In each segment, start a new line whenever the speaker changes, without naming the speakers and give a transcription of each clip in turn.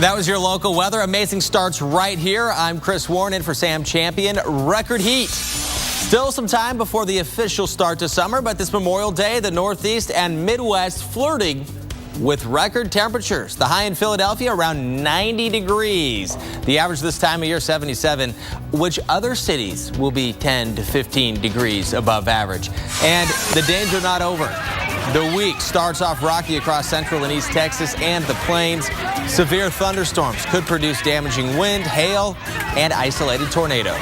That was your local weather. Amazing starts right here. I'm Chris Warren in for Sam Champion. Record heat. Still some time before the official start to summer, but this Memorial Day, the Northeast and Midwest flirting with record temperatures. The high in Philadelphia around 90 degrees. The average this time of year 77, which other cities will be 10 to 15 degrees above average. And the days are not over. The week starts off rocky across central and east Texas and the plains. Severe thunderstorms could produce damaging wind, hail, and isolated tornadoes.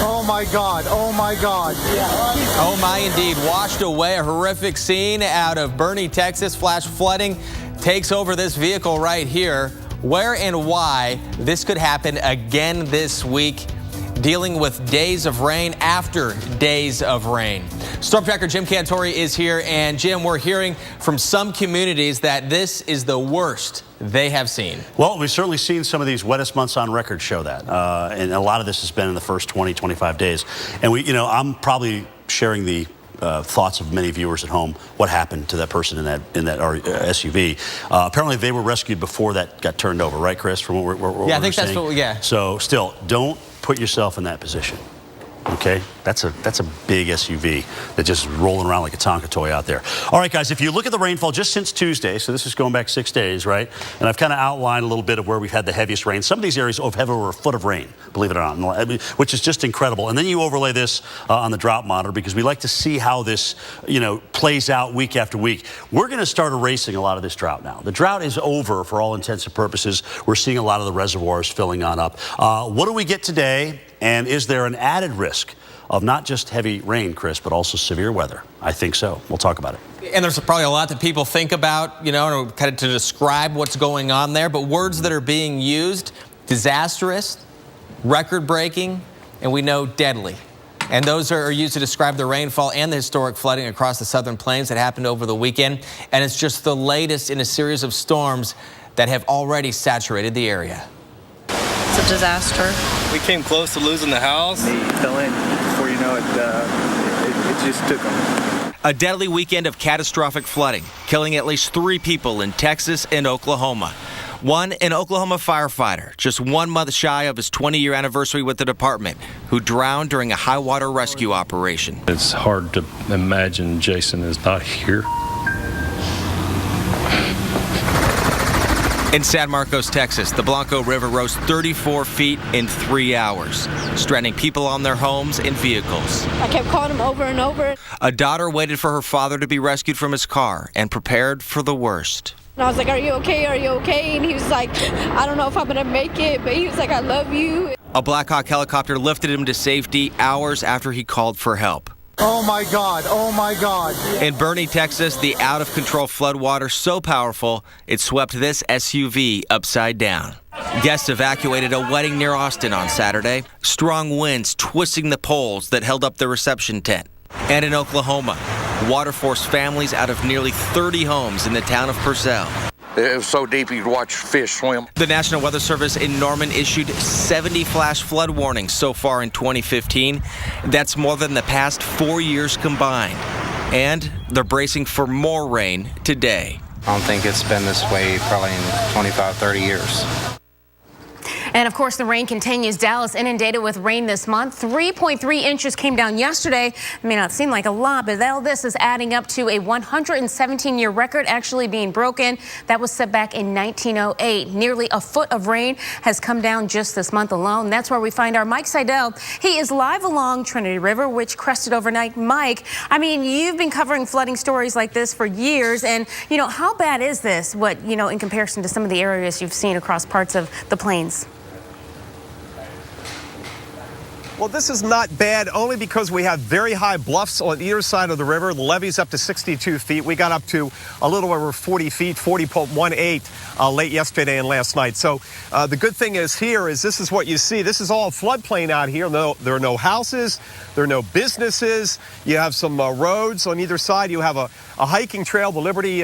Oh my God, oh my God.
Oh my, indeed. Washed away, a horrific scene out of Boerne, Texas. Flash flooding takes over this vehicle right here. Where and why this could happen again this week. Dealing with days of rain after days of rain. Storm Tracker Jim Cantori is here, and Jim, we're hearing from some communities that this is the worst they have seen.
Well, we've certainly seen some of these wettest months on record show that, and a lot of this has been in the first 20, 25 days. And I'm probably sharing the thoughts of many viewers at home. What happened to that person in that SUV? Apparently, they were rescued before that got turned over, right, Chris? From what we're
I think that's what. Yeah.
So, still, don't put yourself in that position. Okay, that's a big SUV that's just rolling around like a Tonka toy out there. All right, guys, if you look at the rainfall just since Tuesday, so this is going back 6 days, right? And I've kind of outlined a little bit of where we've had the heaviest rain. Some of these areas have over a foot of rain, believe it or not, which is just incredible. And then you overlay this on the drought monitor because we like to see how this, plays out week after week. We're going to start erasing a lot of this drought now. The drought is over for all intents and purposes. We're seeing a lot of the reservoirs filling on up. What do we get today? And is there an added risk of not just heavy rain, Chris, but also severe weather? I think so. We'll talk about it.
And there's probably a lot that people think about, kind of to describe what's going on there. But words that are being used: disastrous, record-breaking, and we know deadly. And those are used to describe the rainfall and the historic flooding across the southern plains that happened over the weekend. And it's just the latest in a series of storms that have already saturated the area.
It's a disaster.
We came close to losing the house.
He fell in. Before you know it, it just took him.
A deadly weekend of catastrophic flooding, killing at least 3 people in Texas and Oklahoma. One, an Oklahoma firefighter, just 1 month shy of his 20-year anniversary with the department, who drowned during a high-water rescue operation.
It's hard to imagine Jason is not here.
In San Marcos, Texas, the Blanco River rose 34 feet in 3 hours, stranding people on their homes and vehicles.
I kept calling him over and over.
A daughter waited for her father to be rescued from his car and prepared for the worst.
And I was like, "Are you okay? Are you okay?" And he was like, "I don't know if I'm going to make it," but he was like, "I love you."
A Black Hawk helicopter lifted him to safety hours after he called for help.
Oh my God, oh my God.
In Boerne, Texas, the out-of-control floodwater so powerful, it swept this SUV upside down. Guests evacuated a wedding near Austin on Saturday, strong winds twisting the poles that held up the reception tent. And in Oklahoma, water forced families out of nearly 30 homes in the town of Purcell.
It was so deep you could watch fish swim.
The National Weather Service in Norman issued 70 flash flood warnings so far in 2015. That's more than the past 4 years combined. And they're bracing for more rain today.
I don't think it's been this way probably in 25, 30 years.
And of course, the rain continues. Dallas inundated with rain this month. 3.3 inches came down yesterday. It may not seem like a lot, but all this is adding up to a 117-year record actually being broken. That was set back in 1908. Nearly a foot of rain has come down just this month alone. That's where we find our Mike Seidel. He is live along Trinity River, which crested overnight. Mike, I mean, you've been covering flooding stories like this for years. And, how bad is this, in comparison to some of the areas you've seen across parts of the plains?
Well, this is not bad only because we have very high bluffs on either side of the river. The levee's up to 62 feet. We got up to a little over 40 feet, 40.18 late yesterday and last night. So the good thing is this is what you see. This is all floodplain out here. No, there are no houses. There are no businesses. You have some roads on either side. You have a hiking trail, the Liberty,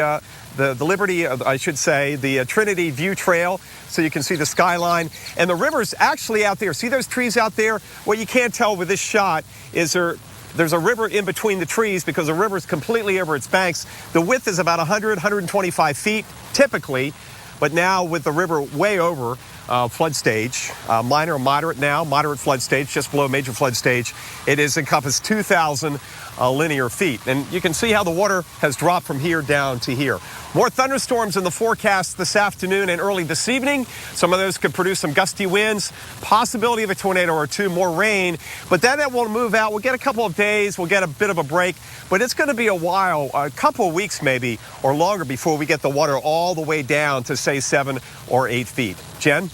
the Trinity View Trail, so you can see the skyline. And the river's actually out there. See those trees out there? What you can't tell with this shot is There's a river in between the trees because the river is completely over its banks. The width is about 125 feet typically, but now with the river way over flood stage, minor, moderate now, moderate flood stage, just below major flood stage, it has encompassed 2,000 linear feet. And you can see how the water has dropped from here down to here. More thunderstorms in the forecast this afternoon and early this evening. Some of those could produce some gusty winds, possibility of a tornado or two, more rain. But then it will move out. We'll get a couple of days. We'll get a bit of a break. But it's going to be a while, a couple of weeks maybe, or longer before we get the water all the way down to, say, 7 or 8 feet. Jen?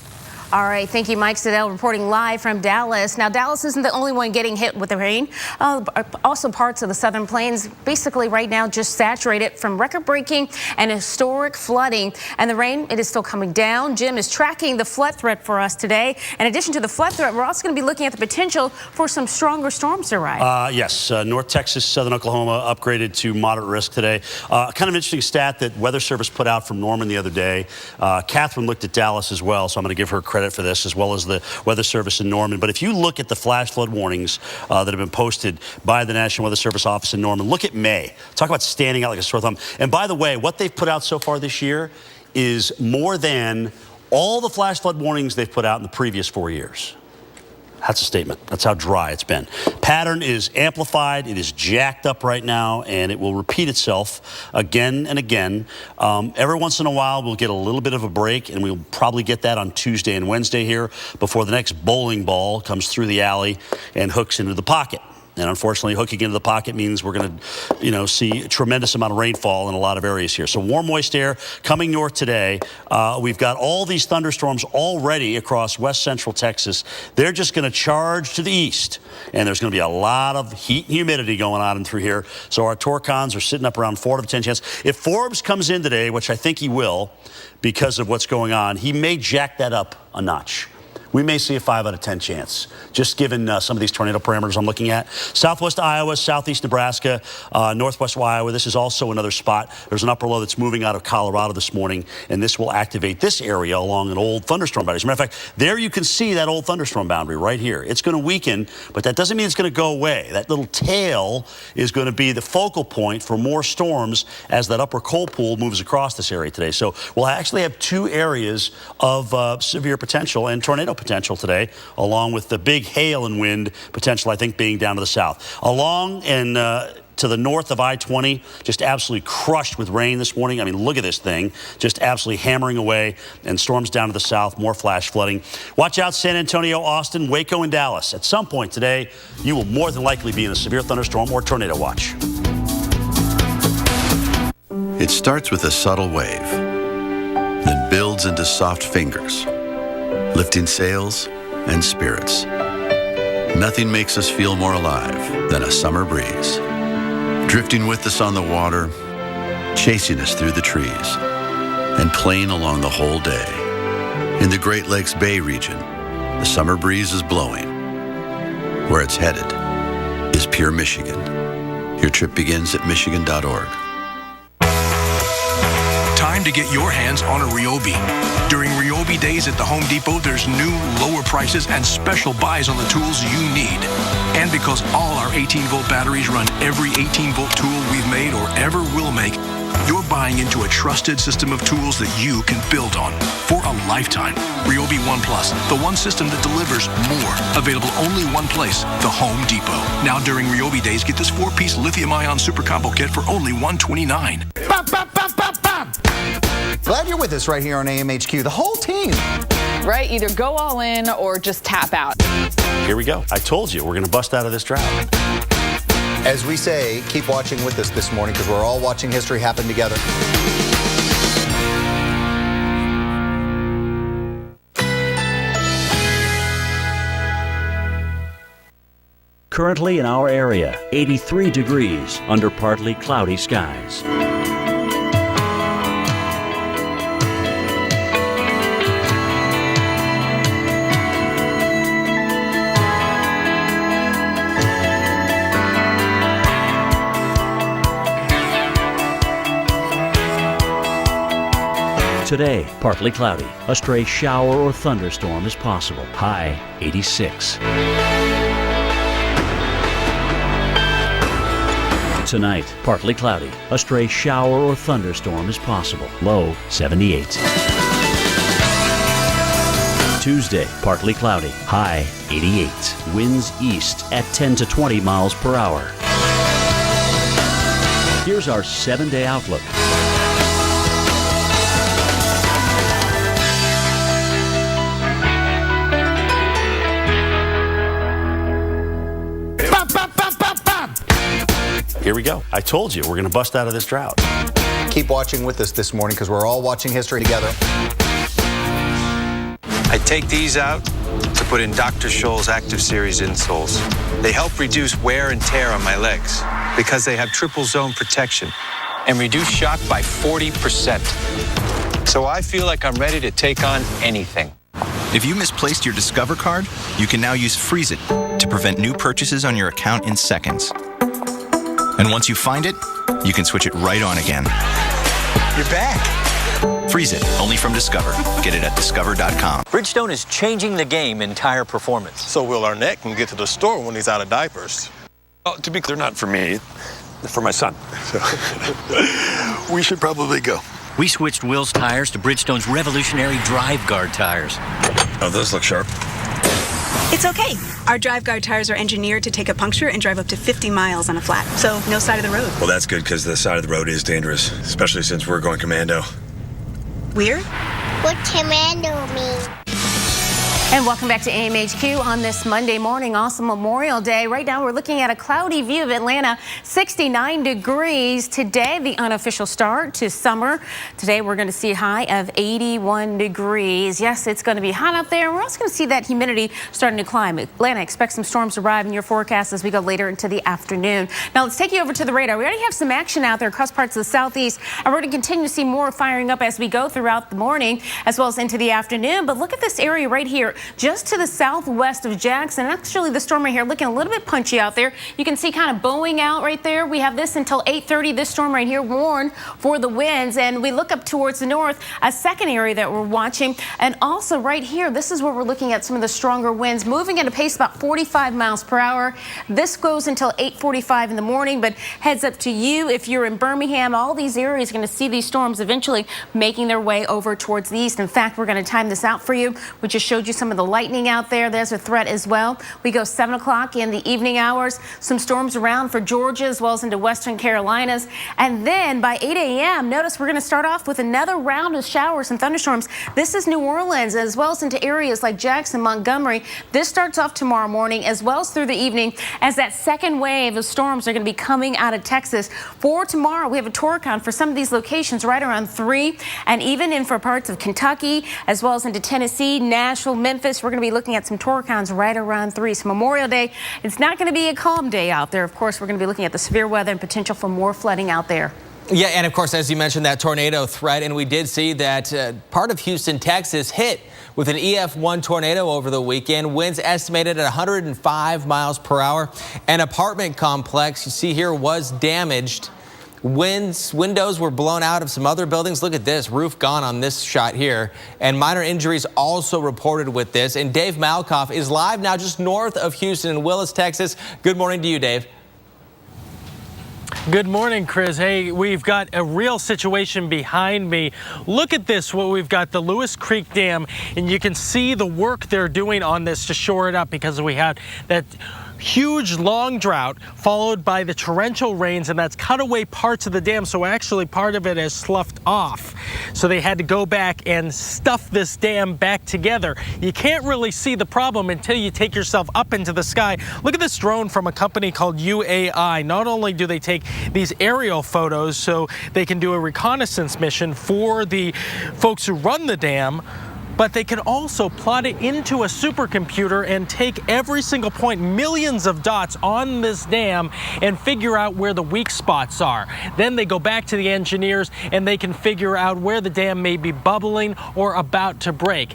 All right, thank you, Mike Siddell, reporting live from Dallas. Now, Dallas isn't the only one getting hit with the rain. Also, parts of the southern plains basically right now just saturated from record-breaking and historic flooding. And the rain, it is still coming down. Jim is tracking the flood threat for us today. In addition to the flood threat, we're also going to be looking at the potential for some stronger storms to arrive.
Yes, North Texas, southern Oklahoma upgraded to moderate risk today. Kind of interesting stat that Weather Service put out from Norman the other day. Catherine looked at Dallas as well, so I'm going to give her credit for this, as well as the Weather Service in Norman. But if you look at the flash flood warnings that have been posted by the National Weather Service office in Norman, look at May. Talk about standing out like a sore thumb. And by the way, what they've put out so far this year is more than all the flash flood warnings they've put out in the previous 4 years. That's a statement. That's how dry it's been. Pattern is amplified. It is jacked up right now, and it will repeat itself again and again. Every once in a while, we'll get a little bit of a break, and we'll probably get that on Tuesday and Wednesday here before the next bowling ball comes through the alley and hooks into the pocket. And unfortunately, hooking into the pocket means we're going to, see a tremendous amount of rainfall in a lot of areas here. So warm, moist air coming north today. We've got all these thunderstorms already across west central Texas. They're just going to charge to the east. And there's going to be a lot of heat and humidity going on in through here. So our Torcons are sitting up around 4 out of 10 chance. If Forbes comes in today, which I think he will because of what's going on, he may jack that up a notch. We may see a 5 out of 10 chance, just given some of these tornado parameters I'm looking at. Southwest Iowa, southeast Nebraska, northwest Iowa. This is also another spot. There's an upper low that's moving out of Colorado this morning, and this will activate this area along an old thunderstorm boundary. As a matter of fact, there you can see that old thunderstorm boundary right here. It's going to weaken, but that doesn't mean it's going to go away. That little tail is going to be the focal point for more storms as that upper cold pool moves across this area today. So we'll actually have 2 areas of severe potential and tornado potential today, along with the big hail and wind potential, I think, being down to the south. Along and to the north of I-20, just absolutely crushed with rain this morning. I mean, look at this thing, just absolutely hammering away, and storms down to the south, more flash flooding. Watch out, San Antonio, Austin, Waco, and Dallas. At some point today, you will more than likely be in a severe thunderstorm or tornado watch.
It starts with a subtle wave, then builds into soft fingers, lifting sails and spirits. Nothing makes us feel more alive than a summer breeze, drifting with us on the water, chasing us through the trees, and playing along the whole day. In the Great Lakes Bay region, the summer breeze is blowing. Where it's headed is pure Michigan. Your trip begins at michigan.org.
Time to get your hands on a Ryobi. During Ryobi days at the Home Depot, there's new, lower prices and special buys on the tools you need. And because all our 18-volt batteries run every 18-volt tool we've made or ever will make, you're buying into a trusted system of tools that you can build on for a lifetime. Ryobi One Plus, the one system that delivers more. Available only one place, the Home Depot. Now during Ryobi days, get this 4-piece lithium-ion super combo kit for only $129.
Glad you're with us right here on AMHQ. The whole team.
Right, either go all in or just tap out.
Here we go. I told you, we're going to bust out of this drought.
As we say, keep watching with us this morning because we're all watching history happen together.
Currently in our area, 83 degrees under partly cloudy skies. Today, partly cloudy. A stray shower or thunderstorm is possible. High 86. Tonight, partly cloudy. A stray shower or thunderstorm is possible. Low 78. Tuesday, partly cloudy. High 88. Winds east at 10 to 20 miles per hour. Here's our 7-day outlook.
Here we go. I told you we're going to bust out of this drought.
Keep watching with us this morning because we're all watching history together.
I take these out to put in Dr. Scholl's Active Series insoles. They help reduce wear and tear on my legs because they have triple zone protection and reduce shock by 40%. So I feel like I'm ready to take on anything.
If you misplaced your Discover card, you can now use Freeze It to prevent new purchases on your account in seconds. And once you find it, you can switch it right on again.
You're back.
Freeze It, only from Discover. Get it at discover.com.
Bridgestone is changing the game in tire performance.
So Will Arnett can get to the store when he's out of diapers.
Oh, to be clear, not for me, for my son. So we should probably go.
We switched Will's tires to Bridgestone's revolutionary Drive Guard tires.
Oh, those look sharp.
It's okay. Our Drive Guard tires are engineered to take a puncture and drive up to 50 miles on a flat, so no side of the road.
Well, that's good because the side of the road is dangerous, especially since we're going commando.
We're?
What commando mean?
And welcome back to AMHQ on this Monday morning. Awesome Memorial Day. Right now we're looking at a cloudy view of Atlanta, 69 degrees. Today, the unofficial start to summer. Today we're going to see a high of 81 degrees. Yes, it's going to be hot out there. We're also going to see that humidity starting to climb. Atlanta, expect some storms to arrive in your forecast as we go later into the afternoon. Now let's take you over to the radar. We already have some action out there across parts of the southeast, and we're going to continue to see more firing up as we go throughout the morning as well as into the afternoon. But look at this area right here, just to the southwest of Jackson. Actually, the storm right here looking a little bit punchy out there. You can see kind of bowing out right there. We have this until 8:30. This storm right here warned for the winds, and we look up towards the north, a second area that we're watching, and also right here, this is where we're looking at some of the stronger winds moving at a pace about 45 miles per hour. This goes until 8:45 in the morning, but heads up to you if you're in Birmingham. All these areas are going to see these storms eventually making their way over towards the east. In fact, we're going to time this out for you. We just showed you some of the lightning out there. There's a threat as well. We go 7 o'clock in the evening hours. Some storms around for Georgia as well as into western Carolinas. And then by 8 a.m., notice we're going to start off with another round of showers and thunderstorms. This is New Orleans as well as into areas like Jackson, Montgomery. This starts off tomorrow morning as well as through the evening as that second wave of storms are going to be coming out of Texas. For tomorrow, we have a torricon for some of these locations right around 3, and even in for parts of Kentucky as well as into Tennessee, Nashville, Memphis. We're going to be looking at some torricons right around 3. So Memorial Day, it's not going to be a calm day out there. Of course, we're going to be looking at the severe weather and potential for more flooding out there.
Yeah, and of course, as you mentioned, that tornado threat, and we did see that part of Houston, Texas hit with an EF1 tornado over the weekend. Winds estimated at 105 miles per hour. An apartment complex, you see here, was damaged. Windows were blown out of some other buildings. Look at this, roof gone on this shot here. And minor injuries also reported with this. And Dave Malkoff is live now just north of Houston in Willis, Texas. Good morning to you, Dave.
Good morning, Chris. Hey, we've got a real situation behind me. Look at this, what we've got, the Lewis Creek Dam, and you can see the work they're doing on this to shore it up because we had that huge long drought followed by the torrential rains, and that's cut away parts of the dam. So actually part of it has sloughed off. So they had to go back and stuff this dam back together. You can't really see the problem until you take yourself up into the sky. Look at this drone from a company called UAI. Not only do they take these aerial photos so they can do a reconnaissance mission for the folks who run the dam, but they can also plot it into a supercomputer and take every single point, millions of dots on this dam, and figure out where the weak spots are. Then they go back to the engineers and they can figure out where the dam may be bubbling or about to break.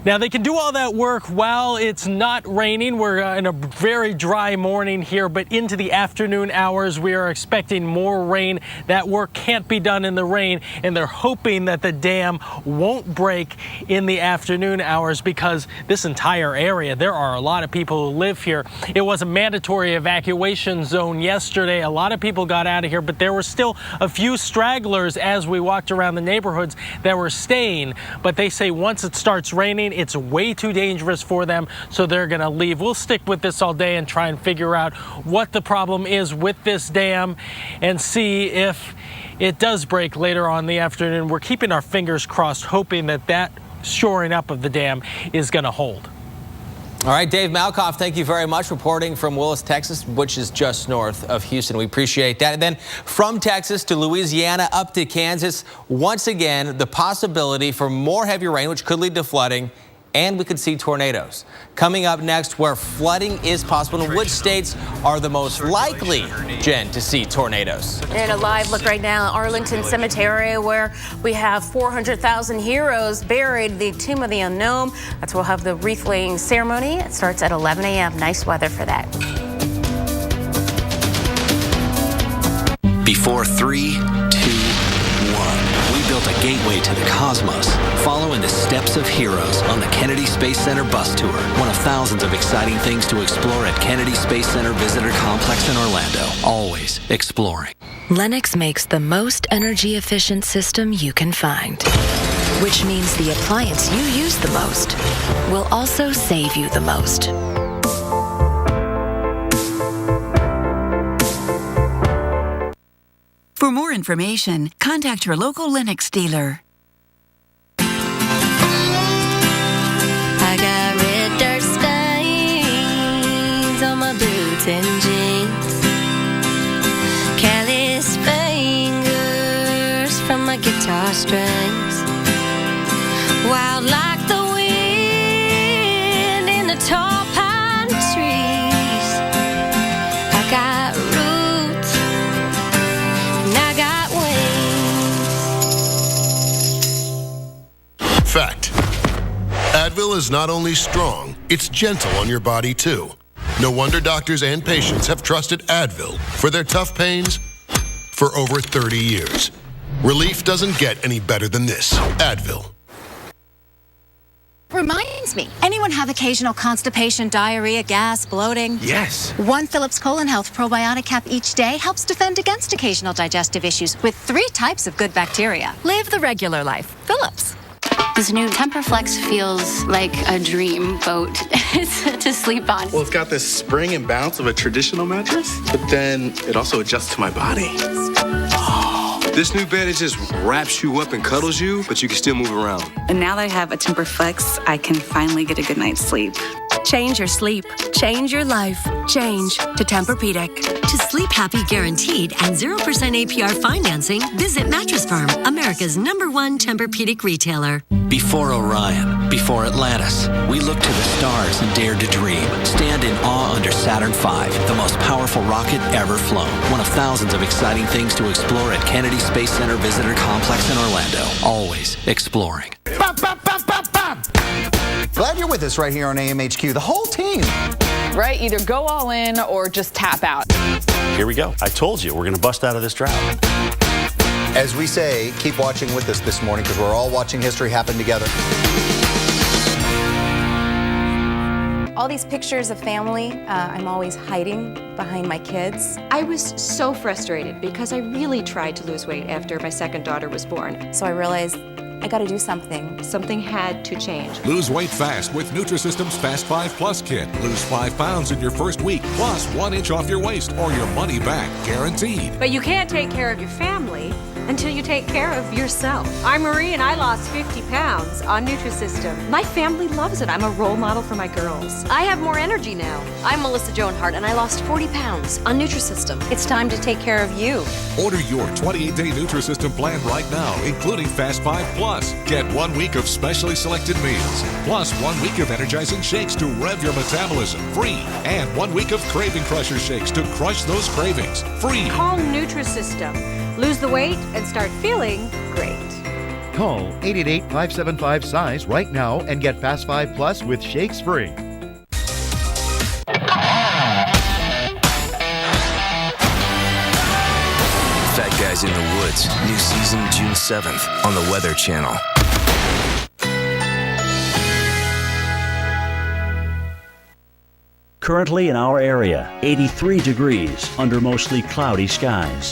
Now they can do all that work while it's not raining. We're in a very dry morning here, but into the afternoon hours we are expecting more rain. That work can't be done in the rain, and they're hoping that the dam won't break in the afternoon hours because this entire area, there are a lot of people who live here. It was a mandatory evacuation zone yesterday. A lot of people got out of here, but there were still a few stragglers as we walked around the neighborhoods that were staying. But they say once it starts raining, it's way too dangerous for them, so they're going to leave. We'll stick with this all day and try and figure out what the problem is with this dam and see if it does break later on in the afternoon. We're keeping our fingers crossed, hoping that that shoring up of the dam is going to hold.
All right, Dave Malkoff, thank you very much, reporting from Willis, Texas, which is just north of Houston. We appreciate that. And then from Texas to Louisiana up to Kansas, once again, the possibility for more heavy rain, which could lead to flooding, and we could see tornadoes. Coming up next, where flooding is possible and which states are the most likely, Jen, to see tornadoes.
And a live look right now at Arlington Cemetery, where we have 400,000 heroes buried, the Tomb of the Unknown. That's where we'll have the wreath laying ceremony. It starts at 11 a.m. Nice weather for that.
Before 3, 2, 1, we built a gateway to the cosmos, following the steps of heroes on the Kennedy Space Center bus tour, one of thousands of exciting things to explore at Kennedy Space Center Visitor Complex in Orlando. Always exploring.
Lennox makes the most energy-efficient system you can find, which means the appliance you use the most will also save you the most.
For more information, contact your local Lennox dealer.
I got red dirt stains on my boots and jeans, callous fingers from my guitar strings, wild like the wind in the tall pine trees. I got roots and I got wings.
Fact. Advil is not only strong, it's gentle on your body too. No wonder doctors and patients have trusted Advil for their tough pains for over 30 years. Relief doesn't get any better than this. Advil.
Reminds me, anyone have occasional constipation, diarrhea, gas, bloating?
Yes.
One Phillips Colon Health probiotic cap each day helps defend against occasional digestive issues with 3 types of good bacteria. Live the regular life. Phillips.
This new TemperFlex feels like a dream boat to sleep on.
Well, it's got this spring and bounce of a traditional mattress, but then it also adjusts to my body. This new bed, it just wraps you up and cuddles you, but you can still move around.
And now that I have a TemperFlex, I can finally get a good night's sleep.
Change your sleep. Change your life. Change to Tempur-Pedic. To sleep happy guaranteed and 0% APR financing, visit Mattress Firm, America's #1 Tempur-Pedic retailer.
Before Orion, before Atlantis, we looked to the stars and dared to dream. Stand in awe under Saturn V, the most powerful rocket ever flown. One of thousands of exciting things to explore at Kennedy Space Center Visitor Complex in Orlando. Always exploring.
Glad you're with us right here on AMHQ. The whole team.
Right, either go all in or just tap out.
Here we go. I told you we're going to bust out of this drought.
As we say, keep watching with us this morning because we're all watching history happen together.
All these pictures of family, I'm always hiding behind my kids.
I was so frustrated because I really tried to lose weight after my second daughter was born.
So I realized I got to do something.
Something had to change.
Lose weight fast with Nutrisystem's Fast 5 Plus Kit. Lose 5 pounds in your first week, plus 1 inch off your waist or your money back, guaranteed.
But you can't take care of your family until you take care of yourself. I'm Marie and I lost 50 pounds on Nutrisystem. My family loves it. I'm a role model for my girls. I have more energy now. I'm Melissa Joan Hart and I lost 40 pounds on Nutrisystem. It's time to take care of you.
Order your 28-day Nutrisystem plan right now, including Fast 5 Plus. Get 1 week of specially selected meals, plus 1 week of energizing shakes to rev your metabolism, free. And 1 week of Craving Crusher shakes to crush those cravings, free.
Call Nutrisystem. Lose the weight and start feeling great.
Call 888-575-SIZE right now and get Fast 5 Plus with shakes free.
Fat Guys in the Woods, new season June 7th on the Weather Channel.
Currently in our area, 83 degrees under mostly cloudy skies.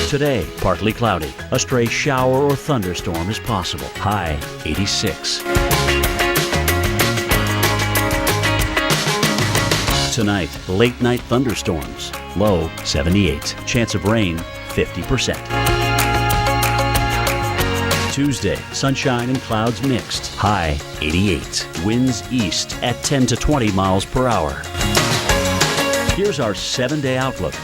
Today, partly cloudy. A stray shower or thunderstorm is possible. High 86. Tonight, late night thunderstorms. Low 78. Chance of rain 50%. Tuesday, sunshine and clouds mixed. High 88. Winds east at 10 to 20 miles per hour. Here's our 7-day outlook.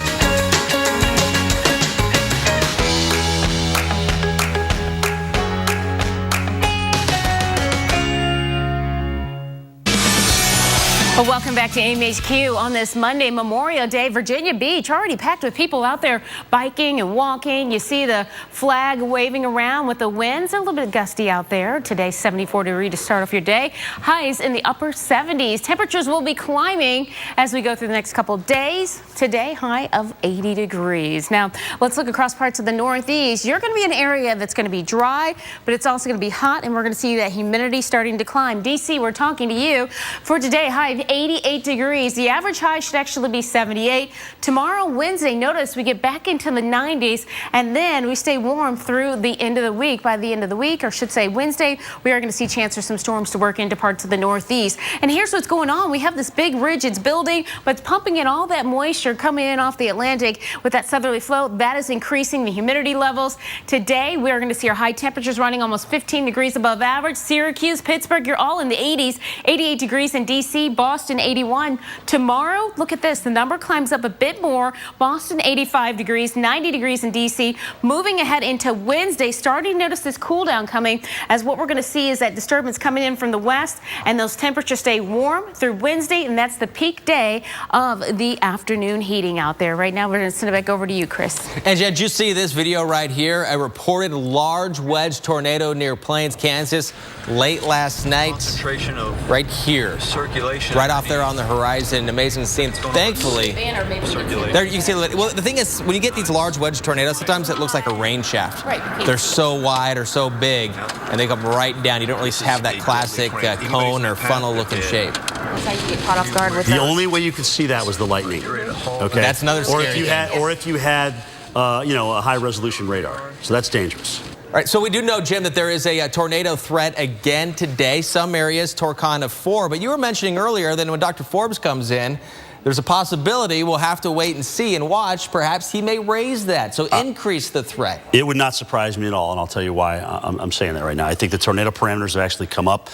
Well, welcome back to AMHQ on this Monday, Memorial Day. Virginia Beach already packed with people out there biking and walking. You see the flag waving around with the winds. A little bit gusty out there. Today, 74 degrees to start off your day. Highs in the upper 70s. Temperatures will be climbing as we go through the next couple days. Today, high of 80 degrees. Now, let's look across parts of the Northeast. You're going to be an area that's going to be dry, but it's also going to be hot, and we're going to see that humidity starting to climb. D.C., we're talking to you for today. High of 88 degrees. The average high should actually be 78. Tomorrow, Wednesday, notice we get back into the 90s, and then we stay warm through the end of the week. By the end of the week, or should say Wednesday, we are going to see chance for some storms to work into parts of the Northeast. And here's what's going on. We have this big ridge. It's building, but it's pumping in all that moisture coming in off the Atlantic with that southerly flow. That is increasing the humidity levels. Today, we are going to see our high temperatures running almost 15 degrees above average. Syracuse, Pittsburgh, you're all in the 80s. 88 degrees in D.C., Boston, 81. Tomorrow, look at this. The number climbs up a bit more. Boston, 85 degrees, 90 degrees in D.C. Moving ahead into Wednesday, starting to notice this cool down coming, as what we're going to see is that disturbance coming in from the west, and those temperatures stay warm through Wednesday, and that's the peak day of the afternoon heating out there. Right now, we're going to send it back over to you, Chris.
And did you see this video right here? A reported large wedge tornado near Plains, Kansas, late last night.
Concentration of
right here.
Circulation.
Right off there on the horizon. Amazing scene. Thankfully, there you can see. Well, the thing is, when you get these large wedge tornadoes, sometimes it looks like a rain shaft.
Right.
They're so wide or so big, and they come right down. You don't really have that classic cone or funnel-looking shape.
That's how you get caught off guard with
The
those.
only way you could see that was the lightning. Okay,
that's another scary
or if you had, a high-resolution radar. So that's dangerous.
All right, so we do know, Jim, that there is a tornado threat again today. Some areas, Torcon of 4. But you were mentioning earlier that when Dr. Forbes comes in, there's a possibility we'll have to wait and see and watch. Perhaps he may raise that, so increase the threat.
It would not surprise me at all, and I'll tell you why I'm saying that right now. I think the tornado parameters have actually come up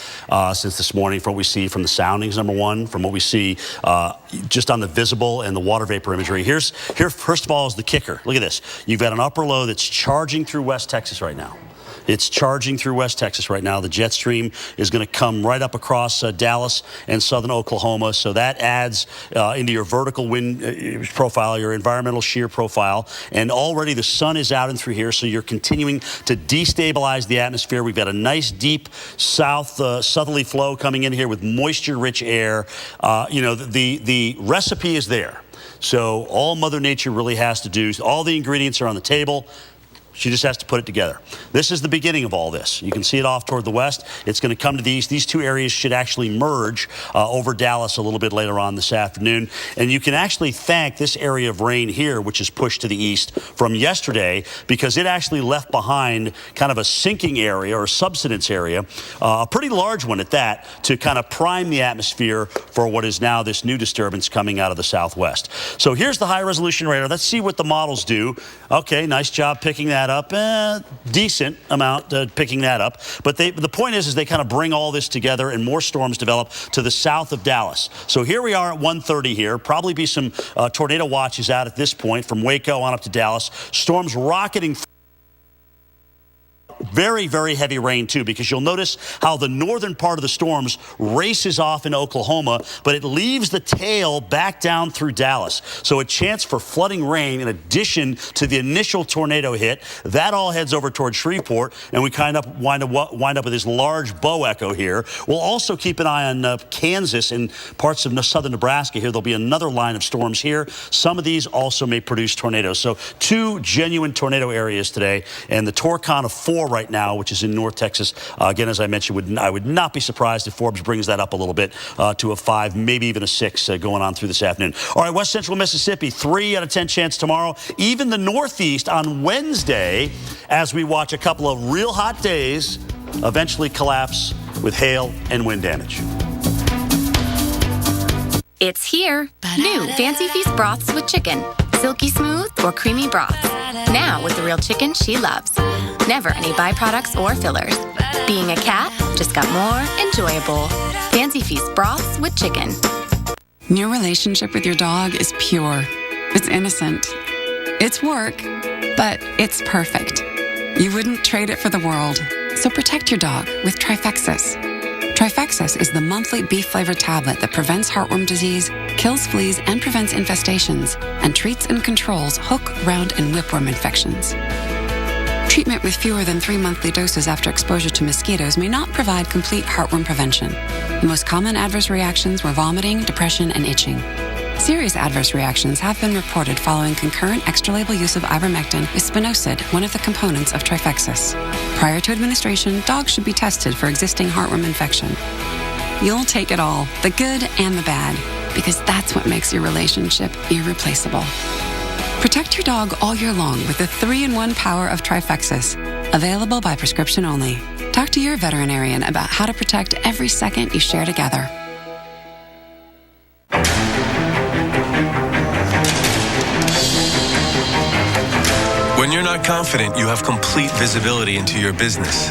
since this morning from what we see from the soundings, number one, from what we see just on the visible and the water vapor imagery. Here, first of all, is the kicker. Look at this. You've got an upper low that's charging through West Texas right now. It's charging through West Texas right now. The jet stream is going to come right up across Dallas and southern Oklahoma. So that adds into your vertical wind profile, your environmental shear profile. And already the sun is out and through here, so you're continuing to destabilize the atmosphere. We've got a nice deep southerly flow coming in here with moisture-rich air. The recipe is there. So all Mother Nature really has to do, all the ingredients are on the table. She just has to put it together. This is the beginning of all this. You can see it off toward the west. It's going to come to the east. These two areas should actually merge over Dallas a little bit later on this afternoon. And you can actually thank this area of rain here, which is pushed to the east from yesterday, because it actually left behind kind of a sinking area or subsidence area, a pretty large one at that, to kind of prime the atmosphere for what is now this new disturbance coming out of the southwest. So here's the high-resolution radar. Let's see what the models do. Okay, nice job picking that up. Decent amount picking that up. But the point is they kind of bring all this together, and more storms develop to the south of Dallas. So here we are at 1:30 here. Probably be some tornado watches out at this point from Waco on up to Dallas. Storms rocketing very, very heavy rain, too, because you'll notice how the northern part of the storms races off in Oklahoma, but it leaves the tail back down through Dallas. So a chance for flooding rain in addition to the initial tornado hit. That all heads over toward Shreveport, and we kind of wind up with this large bow echo here. We'll also keep an eye on Kansas and parts of southern Nebraska here. There'll be another line of storms here. Some of these also may produce tornadoes. So 2 genuine tornado areas today, and the Torcon of 4 right now, which is in North Texas. Again, as I mentioned, I would not be surprised if Forbes brings that up a little bit to a 5, maybe even a 6 going on through this afternoon. All right, West Central Mississippi, 3 out of 10 chance tomorrow. Even the Northeast on Wednesday, as we watch a couple of real hot days eventually collapse with hail and wind damage.
It's here. New Fancy Feast broths with chicken. Silky smooth or creamy broths. Now with the real chicken she loves. Never any byproducts or fillers. Being a cat just got more enjoyable. Fancy Feast broths with chicken.
Your relationship with your dog is pure. It's innocent. It's work, but it's perfect. You wouldn't trade it for the world. So protect your dog with Trifexis. Trifexis is the monthly beef-flavored tablet that prevents heartworm disease, kills fleas, and prevents infestations, and treats and controls hook, round, and whipworm infections. Treatment with fewer than 3 monthly doses after exposure to mosquitoes may not provide complete heartworm prevention. The most common adverse reactions were vomiting, depression, and itching. Serious adverse reactions have been reported following concurrent extra-label use of ivermectin with spinosad, one of the components of Trifexis. Prior to administration, dogs should be tested for existing heartworm infection. You'll take it all, the good and the bad, because that's what makes your relationship irreplaceable. Protect your dog all year long with the 3-in-1 power of Trifexis, available by prescription only. Talk to your veterinarian about how to protect every second you share together.
When you're not confident you have complete visibility into your business,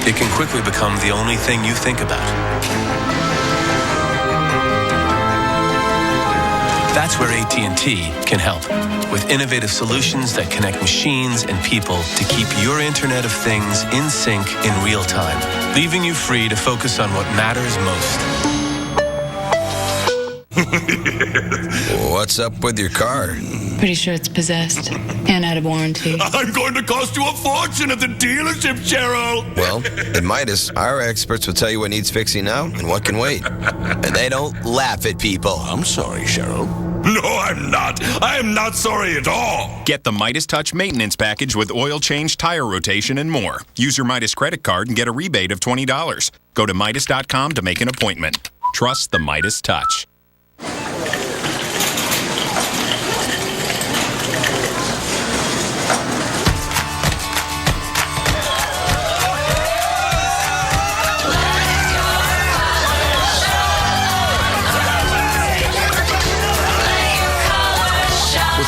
it can quickly become the only thing you think about. That's where AT&T can help, with innovative solutions that connect machines and people to keep your Internet of Things in sync in real time, leaving you free to focus on what matters most.
What's up with your car?
Pretty sure it's possessed and out of warranty.
I'm going to cost you a fortune at the dealership, Cheryl. Well, at Midas, our experts will tell you what needs fixing now and what can wait. And they don't laugh at people. I'm sorry, Cheryl.
No, I'm not. I am not sorry at all. Get the Midas Touch maintenance package with oil change, tire rotation, and more. Use your Midas credit card and get a rebate of $20. Go to Midas.com to make an appointment. Trust the Midas Touch.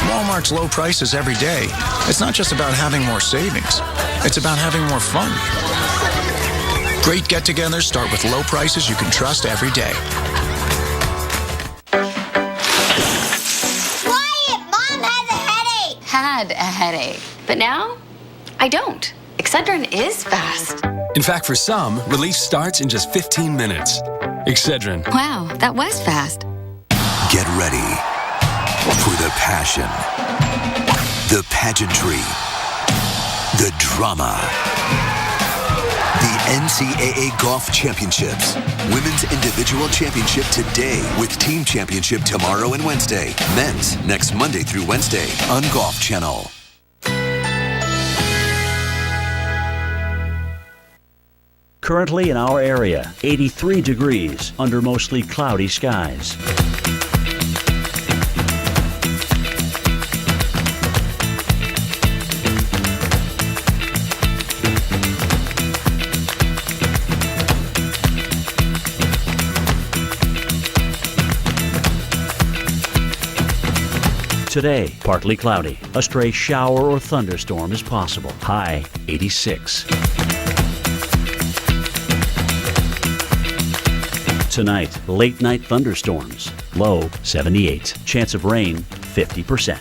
Walmart's low prices every day. It's not just about having more savings. It's about having more fun. Great get-togethers start with low prices you can trust every day.
Quiet! Mom has a headache! Had a headache. But now, I don't. Excedrin is fast.
In fact, for some, relief starts in just 15 minutes. Excedrin.
Wow, that was fast.
Get ready for the passion, the pageantry, the drama. The NCAA Golf Championships. Women's Individual Championship today with Team Championship tomorrow and Wednesday. Men's next Monday through Wednesday on Golf Channel.
Currently in our area, 83 degrees under mostly cloudy skies. Today, partly cloudy. A stray shower or thunderstorm is possible. High 86. Tonight, late night thunderstorms. Low 78. Chance of rain 50%.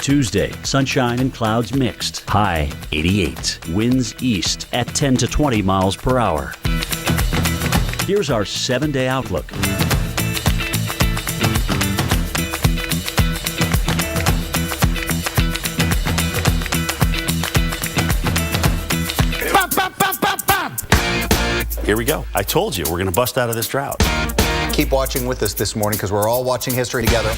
Tuesday, sunshine and clouds mixed. High 88. Winds east at 10 to 20 miles per hour. Here's our 7-day outlook.
Here we go. I told you we're going to bust out of this drought.
Keep watching with us this morning because we're all watching history together.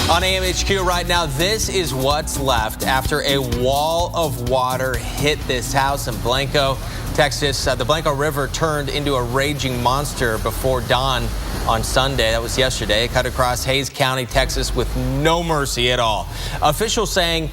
On AMHQ right now, this is what's left after a wall of water hit this house in Blanco, Texas. The Blanco River turned into a raging monster before dawn on Sunday. That was yesterday. It cut across Hays County, Texas with no mercy at all. Officials saying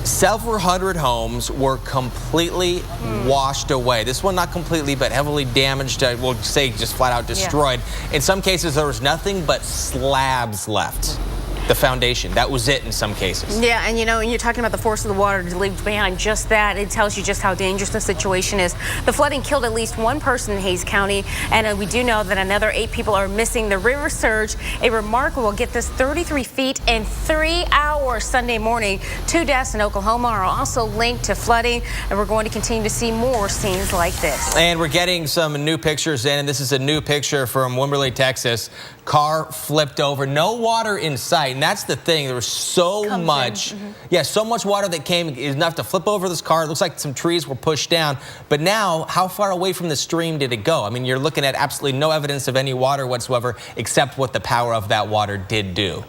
several hundred homes were completely washed away. This one not completely, but heavily damaged. We'll say just flat out destroyed. Yeah. In some cases, there was nothing but slabs left. The foundation. That was it in some cases.
Yeah, and you know, you're talking about the force of the water to leave behind just that. It tells you just how dangerous the situation is. The flooding killed at least one person in Hays County, and we do know that another 8 people are missing. The river surge, a remarkable, get this, 33 feet in 3 hours Sunday morning. 2 deaths in Oklahoma are also linked to flooding, and we're going to continue to see more scenes like this.
And we're getting some new pictures in, and this is a new picture from Wimberley, Texas. Car flipped over, no water in sight. And that's the thing. There was so much, so much water that came enough to flip over this car. It looks like some trees were pushed down. But now, how far away from the stream did it go? I mean, you're looking at absolutely no evidence of any water whatsoever, except what the power of that water did do.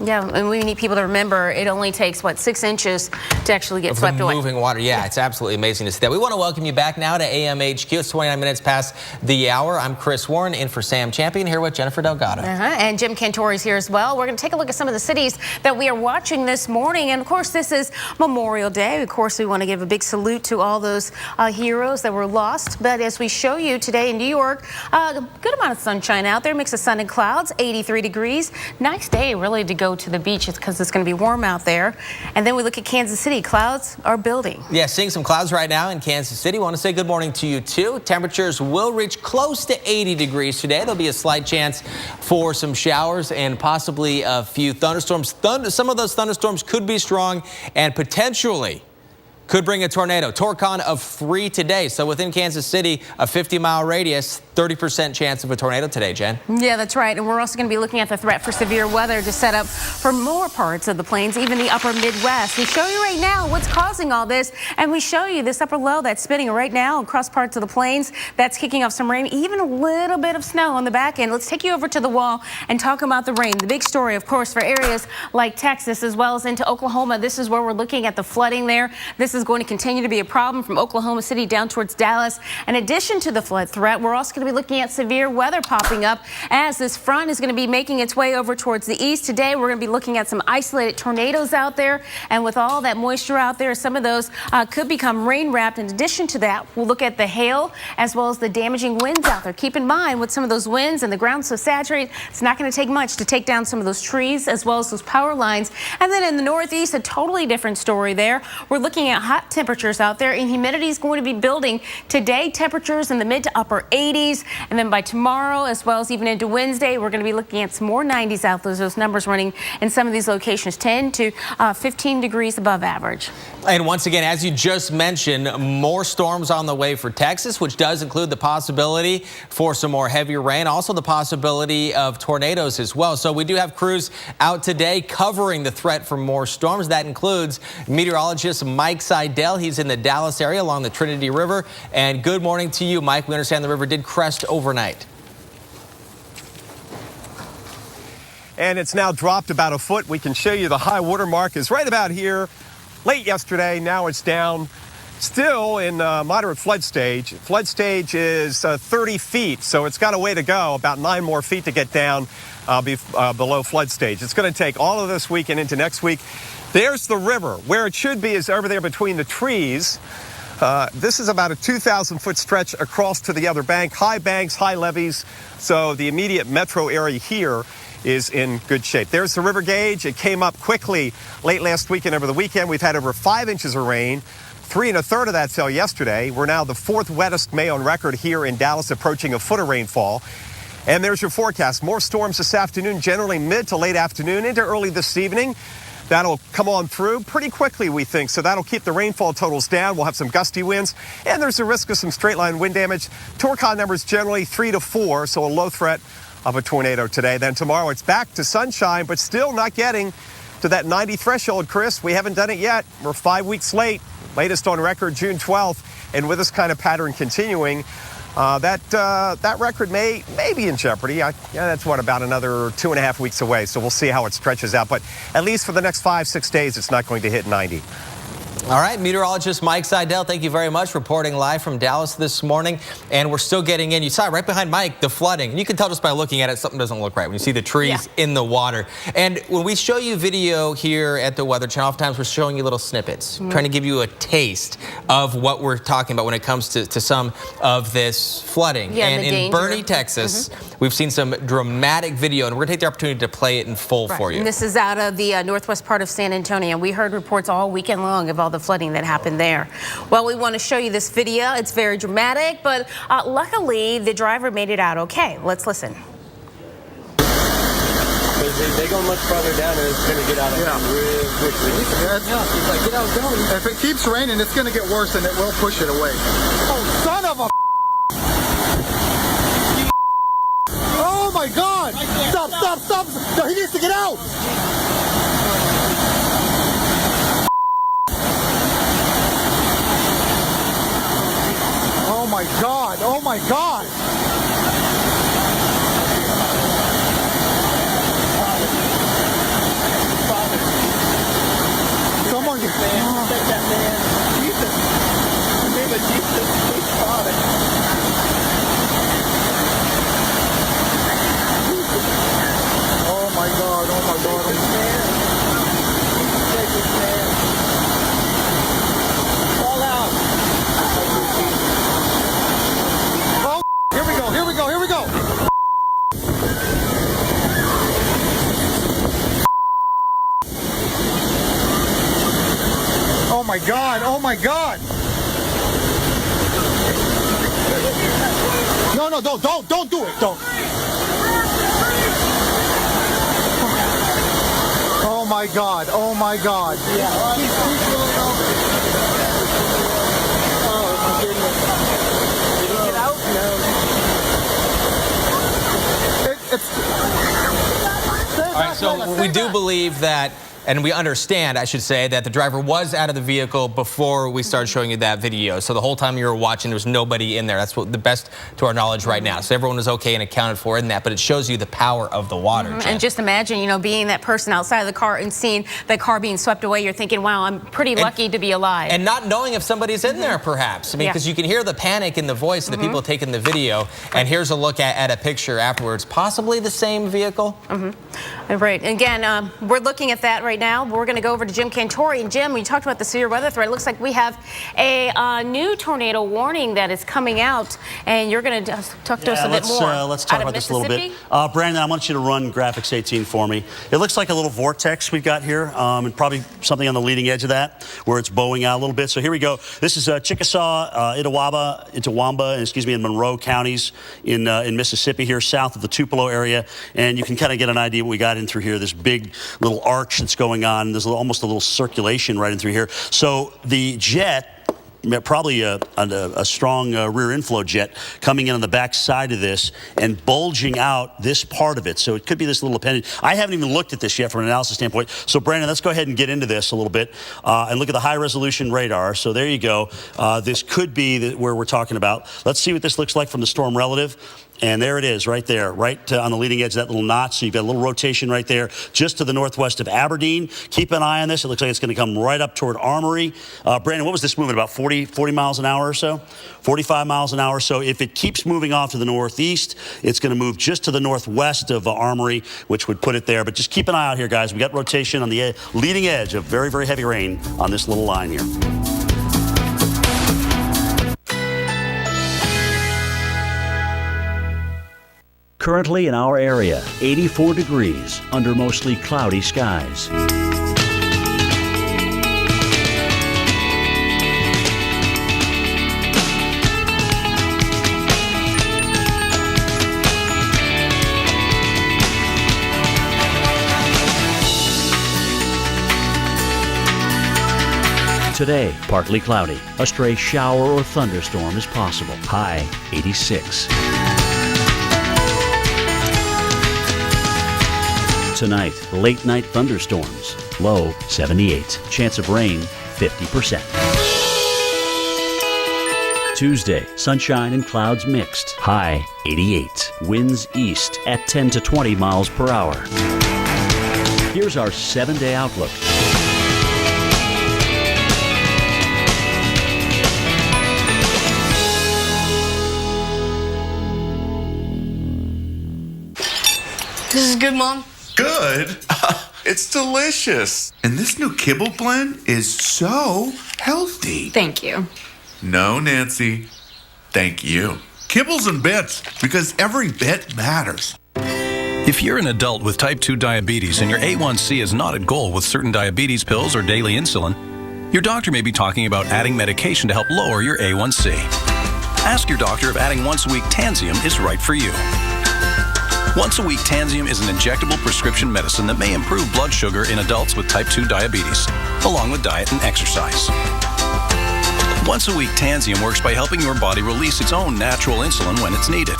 Yeah, and we need people to remember it only takes, what, 6 inches to actually get swept away.
Moving water. Yeah, it's absolutely amazing to see that. We want to welcome you back now to AMHQ. It's 29 minutes past the hour. I'm Chris Warren, in for Sam Champion, here with Jennifer Delgado.
And Jim Cantori's here as well. We're going to take a look at some of the cities that we are watching this morning. And of course, this is Memorial Day. Of course, we want to give a big salute to all those heroes that were lost. But as we show you today in New York, a good amount of sunshine out there, mix of sun and clouds, 83 degrees. Nice day really to go to the beach because it's going to be warm out there. And then we look at Kansas City. Clouds are building.
Yeah, seeing some clouds right now in Kansas City. Want to say good morning to you too. Temperatures will reach close to 80 degrees today. There'll be a slight chance for some showers and possibly a few thunderstorms. Some of those thunderstorms could be strong and potentially could bring a tornado. Torcon of 3 today. So within Kansas City, a 50-mile radius, 30% chance of a tornado today, Jen.
Yeah, that's right. And we're also going to be looking at the threat for severe weather to set up for more parts of the plains, even the upper Midwest. We show you right now what's causing all this, and we show you this upper low that's spinning right now across parts of the plains. That's kicking off some rain, even a little bit of snow on the back end. Let's take you over to the wall and talk about the rain. The big story, of course, for areas like Texas as well as into Oklahoma. This is where we're looking at the flooding there. This is going to continue to be a problem from Oklahoma City down towards Dallas. In addition to the flood threat, we're also going to be looking at severe weather popping up as this front is going to be making its way over towards the east. Today, we're going to be looking at some isolated tornadoes out there. And with all that moisture out there, some of those could become rain wrapped. In addition to that, we'll look at the hail as well as the damaging winds out there. Keep in mind with some of those winds and the ground so saturated, it's not going to take much to take down some of those trees as well as those power lines. And then in the northeast, a totally different story there. We're looking at hot temperatures out there, and humidity is going to be building today. Temperatures in the mid to upper 80s, and then by tomorrow as well as even into Wednesday, we're going to be looking at some more 90s out there. Those numbers running in some of these locations 10 to 15 degrees above average.
And once again, as you just mentioned, more storms on the way for Texas, which does include the possibility for some more heavier rain, also the possibility of tornadoes as well. So we do have crews out today covering the threat for more storms. That includes meteorologist Mike Seidel. He's in the Dallas area along the Trinity River. And good morning to you, Mike. We understand the river did crest overnight.
And it's now dropped about a foot. We can show you the high water mark is right about here. Late yesterday, now it's down. Still in moderate flood stage. Flood stage is 30 feet, so it's got a way to go, about 9 more feet to get down below flood stage. It's going to take all of this week and into next week. There's the river. Where it should be is over there between the trees. This is about a 2,000-foot stretch across to the other bank. High banks, high levees, so the immediate metro area here is in good shape. There's the river gauge. It came up quickly late last week and over the weekend. We've had over 5 inches of rain. 3 1/3 of that fell yesterday. We're now the 4th wettest May on record here in Dallas, approaching a foot of rainfall. And there's your forecast. More storms this afternoon, generally mid to late afternoon into early this evening. That'll come on through pretty quickly, we think. So that'll keep the rainfall totals down. We'll have some gusty winds, and there's a risk of some straight line wind damage. Torcon numbers generally 3 to 4, so a low threat of a tornado today. Then tomorrow it's back to sunshine, but still not getting to that 90 threshold, Chris. We haven't done it yet. We're 5 weeks late. Latest on record, June 12th. And with this kind of pattern continuing, that record may be in jeopardy. That's about another 2.5 weeks away. So we'll see how it stretches out. But at least for the next 5-6 days, it's not going to hit 90.
All right, meteorologist Mike Seidel, thank you very much, reporting live from Dallas this morning. And we're still getting in. You saw right behind Mike, the flooding. And you can tell just by looking at it, something doesn't look right when you see the trees in the water. And when we show you video here at the Weather Channel, oftentimes we're showing you little snippets, trying to give you a taste of what we're talking about when it comes to some of this flooding.
Yeah,
and
in
in Bernie, Texas, we've seen some dramatic video, and we're going to take the opportunity to play it in full for you.
And this is out of the northwest part of San Antonio. We heard reports all weekend long of all the flooding that happened there. Well, we want to show you this video. It's very dramatic, but luckily the driver made it out okay. Let's listen.
They go much farther down and it's going to get out of hand real quickly. Get out, go. If it keeps raining, it's going to get worse and it will push it away. Oh, son of a... Oh my God! Stop! No, he needs to get out! Oh my God! Someone get take that man. Jesus. In the name of Jesus, please, Father. Oh my God. Take this man. Fall out. Here we go. Oh my God. No, don't do it. Don't. Oh my God. Oh my goodness. Did he get out? No.
All right, so we do believe that, and we understand, I should say, that the driver was out of the vehicle before we started showing you that video. So the whole time you were watching, there was nobody in there. That's what the best to our knowledge right now. So everyone was okay and accounted for in that, but it shows you the power of the water.
And just imagine, being that person outside of the car and seeing the car being swept away. You're thinking, wow, I'm pretty lucky to be alive.
And not knowing if somebody's in there, perhaps. I mean, because you can hear the panic in the voice of the people taking the video. And here's a look at a picture afterwards. Possibly the same vehicle.
Right. Again, we're looking at that right now. We're going to go over to Jim Cantori. And Jim, we talked about the severe weather threat. It looks like we have a new tornado warning that is coming out. And you're going to talk to us a bit more.
Let's talk about this a little bit. Brandon, I want you to run graphics 18 for me. It looks like a little vortex we've got here, and probably something on the leading edge of that, where it's bowing out a little bit. So here we go. This is Chickasaw, Itawamba, and Monroe counties in Mississippi here, south of the Tupelo area. And you can kind of get an idea what we got in through here, this big little arch that's going on. There's almost a little circulation right in through here. So the jet, probably a strong rear inflow jet coming in on the back side of this and bulging out this part of it. So it could be this little appendage. I haven't even looked at this yet from an analysis standpoint. So Brandon, let's go ahead and get into this a little bit and look at the high resolution radar. So there you go. This could be where we're talking about. Let's see what this looks like from the storm relative. And there it is right there, right on the leading edge of that little notch. So you've got a little rotation right there just to the northwest of Aberdeen. Keep an eye on this. It looks like it's going to come right up toward Armory. Brandon, what was this moving, about 40 miles an hour or so? 45 miles an hour. So if it keeps moving off to the northeast, it's going to move just to the northwest of Armory, which would put it there. But just keep an eye out here, guys. We got rotation on the leading edge of very, very heavy rain on this little line here.
Currently in our area, 84 degrees under mostly cloudy skies. Today, partly cloudy. A stray shower or thunderstorm is possible. High 86. Tonight, late night thunderstorms. Low 78. Chance of rain 50%. Tuesday, sunshine and clouds mixed. High 88. Winds east at 10 to 20 miles per hour. Here's our 7-day outlook.
This is good, Mom.
Good? It's delicious. And this new kibble blend is so healthy.
Thank you.
No, Nancy. Thank you. Kibbles and bits, because every bit matters.
If you're an adult with type 2 diabetes and your A1C is not at goal with certain diabetes pills or daily insulin, your doctor may be talking about adding medication to help lower your A1C. Ask your doctor if adding once-a-week Tanzium is right for you. Once-a-week Tanzium is an injectable prescription medicine that may improve blood sugar in adults with type 2 diabetes, along with diet and exercise. Once-a-week Tanzium works by helping your body release its own natural insulin when it's needed.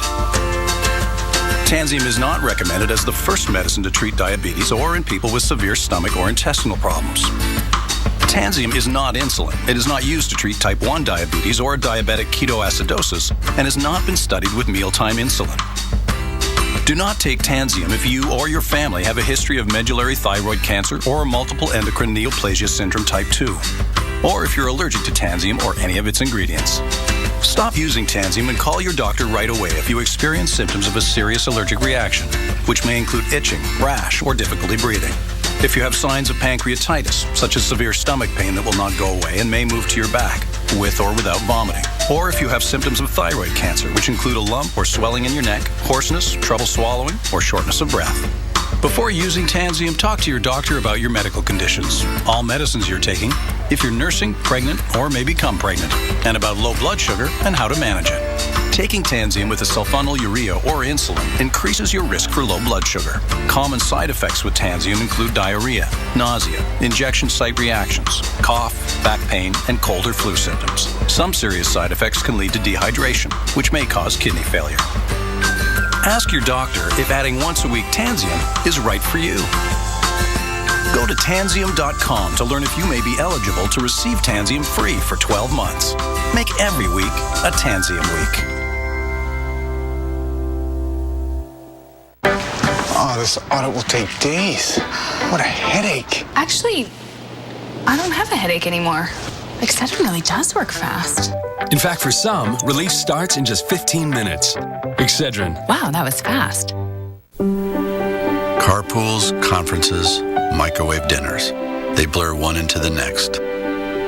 Tanzium is not recommended as the first medicine to treat diabetes or in people with severe stomach or intestinal problems. Tanzium is not insulin. It is not used to treat type 1 diabetes or diabetic ketoacidosis and has not been studied with mealtime insulin. Do not take Tanzium if you or your family have a history of medullary thyroid cancer or multiple endocrine neoplasia syndrome type 2, or if you're allergic to Tanzium or any of its ingredients. Stop using Tanzium and call your doctor right away if you experience symptoms of a serious allergic reaction, which may include itching, rash, or difficulty breathing. If you have signs of pancreatitis, such as severe stomach pain that will not go away and may move to your back, with or without vomiting. Or if you have symptoms of thyroid cancer, which include a lump or swelling in your neck, hoarseness, trouble swallowing, or shortness of breath. Before using Tanzium, talk to your doctor about your medical conditions, all medicines you're taking, if you're nursing, pregnant, or may become pregnant, and about low blood sugar and how to manage it. Taking Tanzium with a sulfonylurea or insulin increases your risk for low blood sugar. Common side effects with Tanzium include diarrhea, nausea, injection site reactions, cough, back pain, and cold or flu symptoms. Some serious side effects can lead to dehydration, which may cause kidney failure. Ask your doctor if adding once-a-week Tanzium is right for you. Go to Tanzium.com to learn if you may be eligible to receive Tanzium free for 12 months. Make every week a Tanzium week.
Oh, this audit will take days. What a headache.
Actually, I don't have a headache anymore. Excedrin really does work fast.
In fact, for some, relief starts in just 15 minutes. Excedrin.
Wow, that was fast.
Carpools, conferences, microwave dinners. They blur one into the next.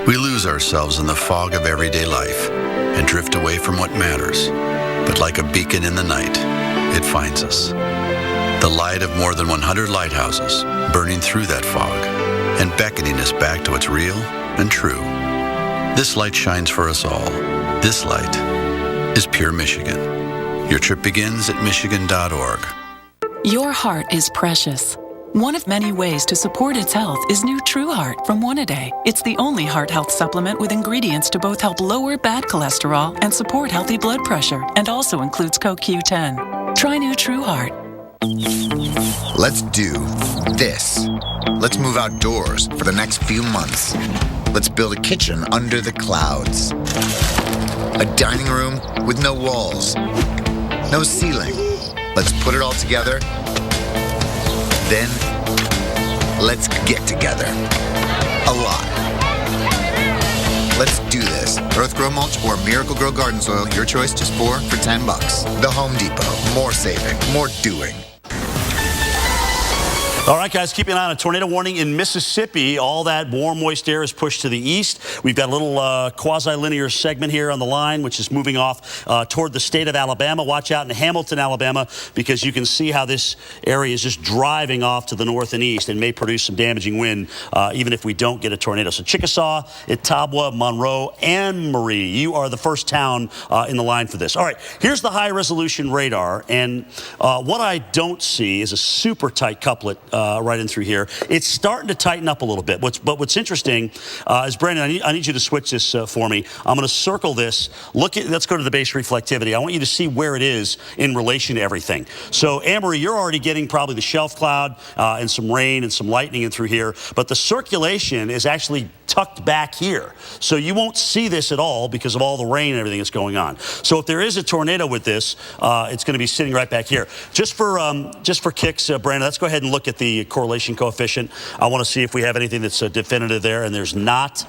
We lose ourselves in the fog of everyday life and drift away from what matters. But like a beacon in the night, it finds us. The light of more than 100 lighthouses burning through that fog and beckoning us back to what's real and true. This light shines for us all. This light is Pure Michigan. Your trip begins at Michigan.org.
Your heart is precious. One of many ways to support its health is new True Heart from One A Day. It's the only heart health supplement with ingredients to both help lower bad cholesterol and support healthy blood pressure, and also includes CoQ10. Try new True Heart.
Let's do this. Let's move outdoors for the next few months. Let's build a kitchen under the clouds. A dining room with no walls, no ceiling. Let's put it all together. Then, let's get together. A lot. Let's do this. Earth Grow Mulch or Miracle Grow Garden Soil, your choice, just 4 for $10. The Home Depot. More saving, more doing.
All right, guys, keep an eye on a tornado warning in Mississippi. All that warm, moist air is pushed to the east. We've got a little quasi-linear segment here on the line, which is moving off toward the state of Alabama. Watch out in Hamilton, Alabama, because you can see how this area is just driving off to the north and east and may produce some damaging wind, even if we don't get a tornado. So Chickasaw, Itawamba, Monroe, and Marie, you are the first town in the line for this. All right, here's the high-resolution radar, and what I don't see is a super tight couplet right in through here. It's starting to tighten up a little bit. But what's interesting is, Brandon, I need you to switch this for me. I'm going to circle this. Let's go to the base reflectivity. I want you to see where it is in relation to everything. So, Amory, you're already getting probably the shelf cloud and some rain and some lightning in through here. But the circulation is actually tucked back here. So you won't see this at all because of all the rain and everything that's going on. So if there is a tornado with this, it's going to be sitting right back here. Just for kicks, Brandon, let's go ahead and look at the correlation coefficient. I want to see if we have anything that's definitive there, and there's not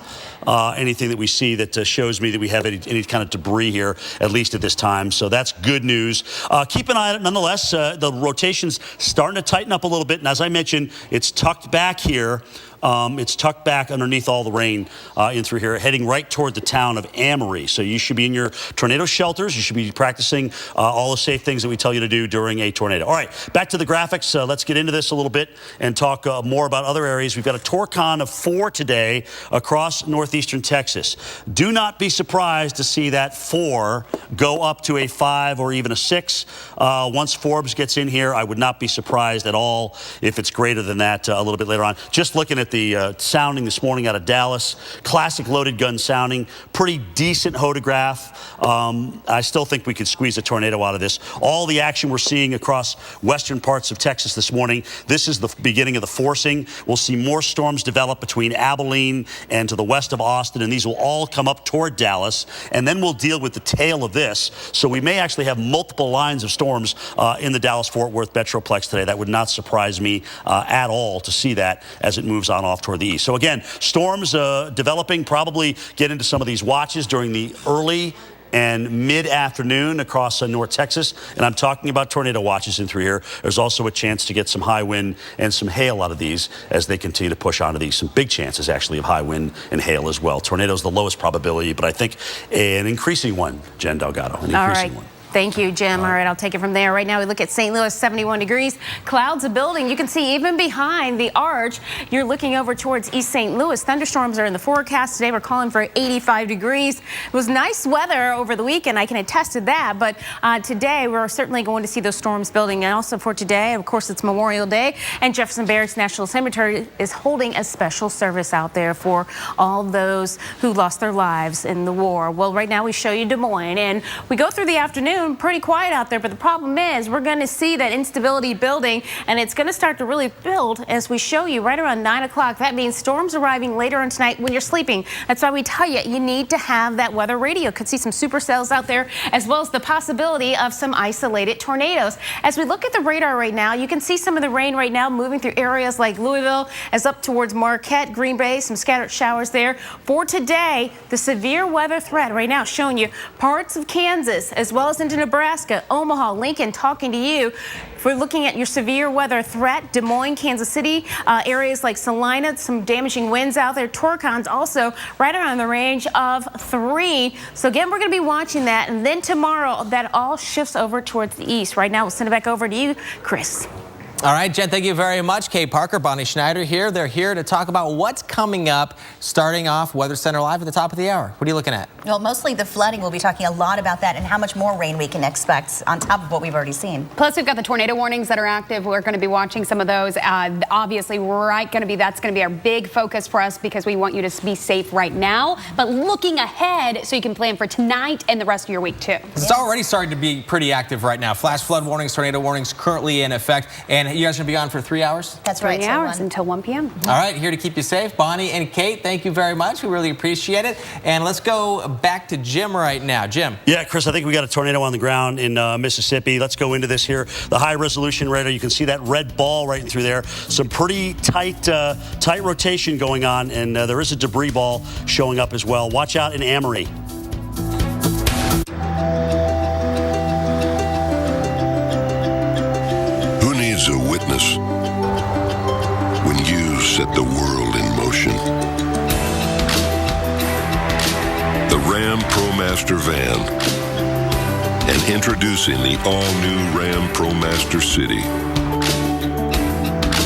anything that we see that shows me that we have any kind of debris here, at least at this time. So that's good news. Keep an eye on it nonetheless. The rotation's starting to tighten up a little bit, and as I mentioned, it's tucked back here. It's tucked back underneath all the rain in through here, heading right toward the town of Amory. So you should be in your tornado shelters. You should be practicing all the safe things that we tell you to do during a tornado. All right, back to the graphics. Let's get into this a little bit and talk more about other areas. We've got a torcon of 4 today across northeastern Texas. Do not be surprised to see that 4 go up to a 5 or even a 6. Once Forbes gets in here, I would not be surprised at all if it's greater than that a little bit later on. Just looking at the sounding this morning out of Dallas, classic loaded gun sounding, pretty decent hodograph. I still think we could squeeze a tornado out of this. All the action we're seeing across western parts of Texas this morning, this is the beginning of the forcing. We'll see more storms develop between Abilene and to the west of Austin, and these will all come up toward Dallas, and then we'll deal with the tail of this. So we may actually have multiple lines of storms in the Dallas-Fort Worth Metroplex today. That would not surprise me at all to see that as it moves on off toward the east. So again, storms developing, probably get into some of these watches during the early and mid-afternoon across North Texas. And I'm talking about tornado watches in through here. There's also a chance to get some high wind and some hail out of these as they continue to push onto these. Some big chances, actually, of high wind and hail as well. Tornadoes the lowest probability, but I think an increasing one, Jen Delgado, an increasing one.
Thank you, Jim. All right, I'll take it from there. Right now, we look at St. Louis, 71 degrees. Clouds are building. You can see even behind the arch, you're looking over towards East St. Louis. Thunderstorms are in the forecast. Today, we're calling for 85 degrees. It was nice weather over the weekend. I can attest to that. But today, we're certainly going to see those storms building. And also for today, of course, it's Memorial Day. And Jefferson Barracks National Cemetery is holding a special service out there for all those who lost their lives in the war. Well, right now, we show you Des Moines. And we go through the afternoon. Pretty quiet out there, but the problem is we're going to see that instability building, and it's going to start to really build as we show you right around 9 o'clock. That means storms arriving later on tonight when you're sleeping. That's why we tell you, you need to have that weather radio. Could see some supercells out there, as well as the possibility of some isolated tornadoes. As we look at the radar right now, you can see some of the rain right now moving through areas like Louisville, as up towards Marquette, Green Bay, some scattered showers there. For today, the severe weather threat right now showing you parts of Kansas, as well as into Nebraska, Omaha, Lincoln, talking to you. If we're looking at your severe weather threat, Des Moines, Kansas City, areas like Salina, some damaging winds out there. Torcons also right around the range of 3. So again, we're going to be watching that. And then tomorrow, that all shifts over towards the east. Right now, we'll send it back over to you, Chris.
All right, Jen, thank you very much. Kate Parker, Bonnie Schneider here. They're here to talk about what's coming up, starting off Weather Center Live at the top of the hour. What are you looking at?
Well, mostly the flooding. We'll be talking a lot about that and how much more rain we can expect on top of what we've already seen.
Plus, we've got the tornado warnings that are active. We're going to be watching some of those. Obviously, that's going to be our big focus for us because we want you to be safe right now, but looking ahead so you can plan for tonight and the rest of your week, too.
It's already starting to be pretty active right now. Flash flood warnings, tornado warnings currently in effect. And you guys are going to be on for 3 hours?
That's right.
3 hours until 1 p.m.
All right, here to keep you safe. Bonnie and Kate, thank you very much. We really appreciate it. And let's go back to Jim right now. Jim.
Yeah, Chris, I think we got a tornado on the ground in Mississippi. Let's go into this here. The high resolution radar, you can see that red ball right through there. Some pretty tight rotation going on, and there is a debris ball showing up as well. Watch out in Amory.
Who needs a witness when you set the world in motion? The Ram ProMaster van, and introducing the all-new Ram ProMaster City,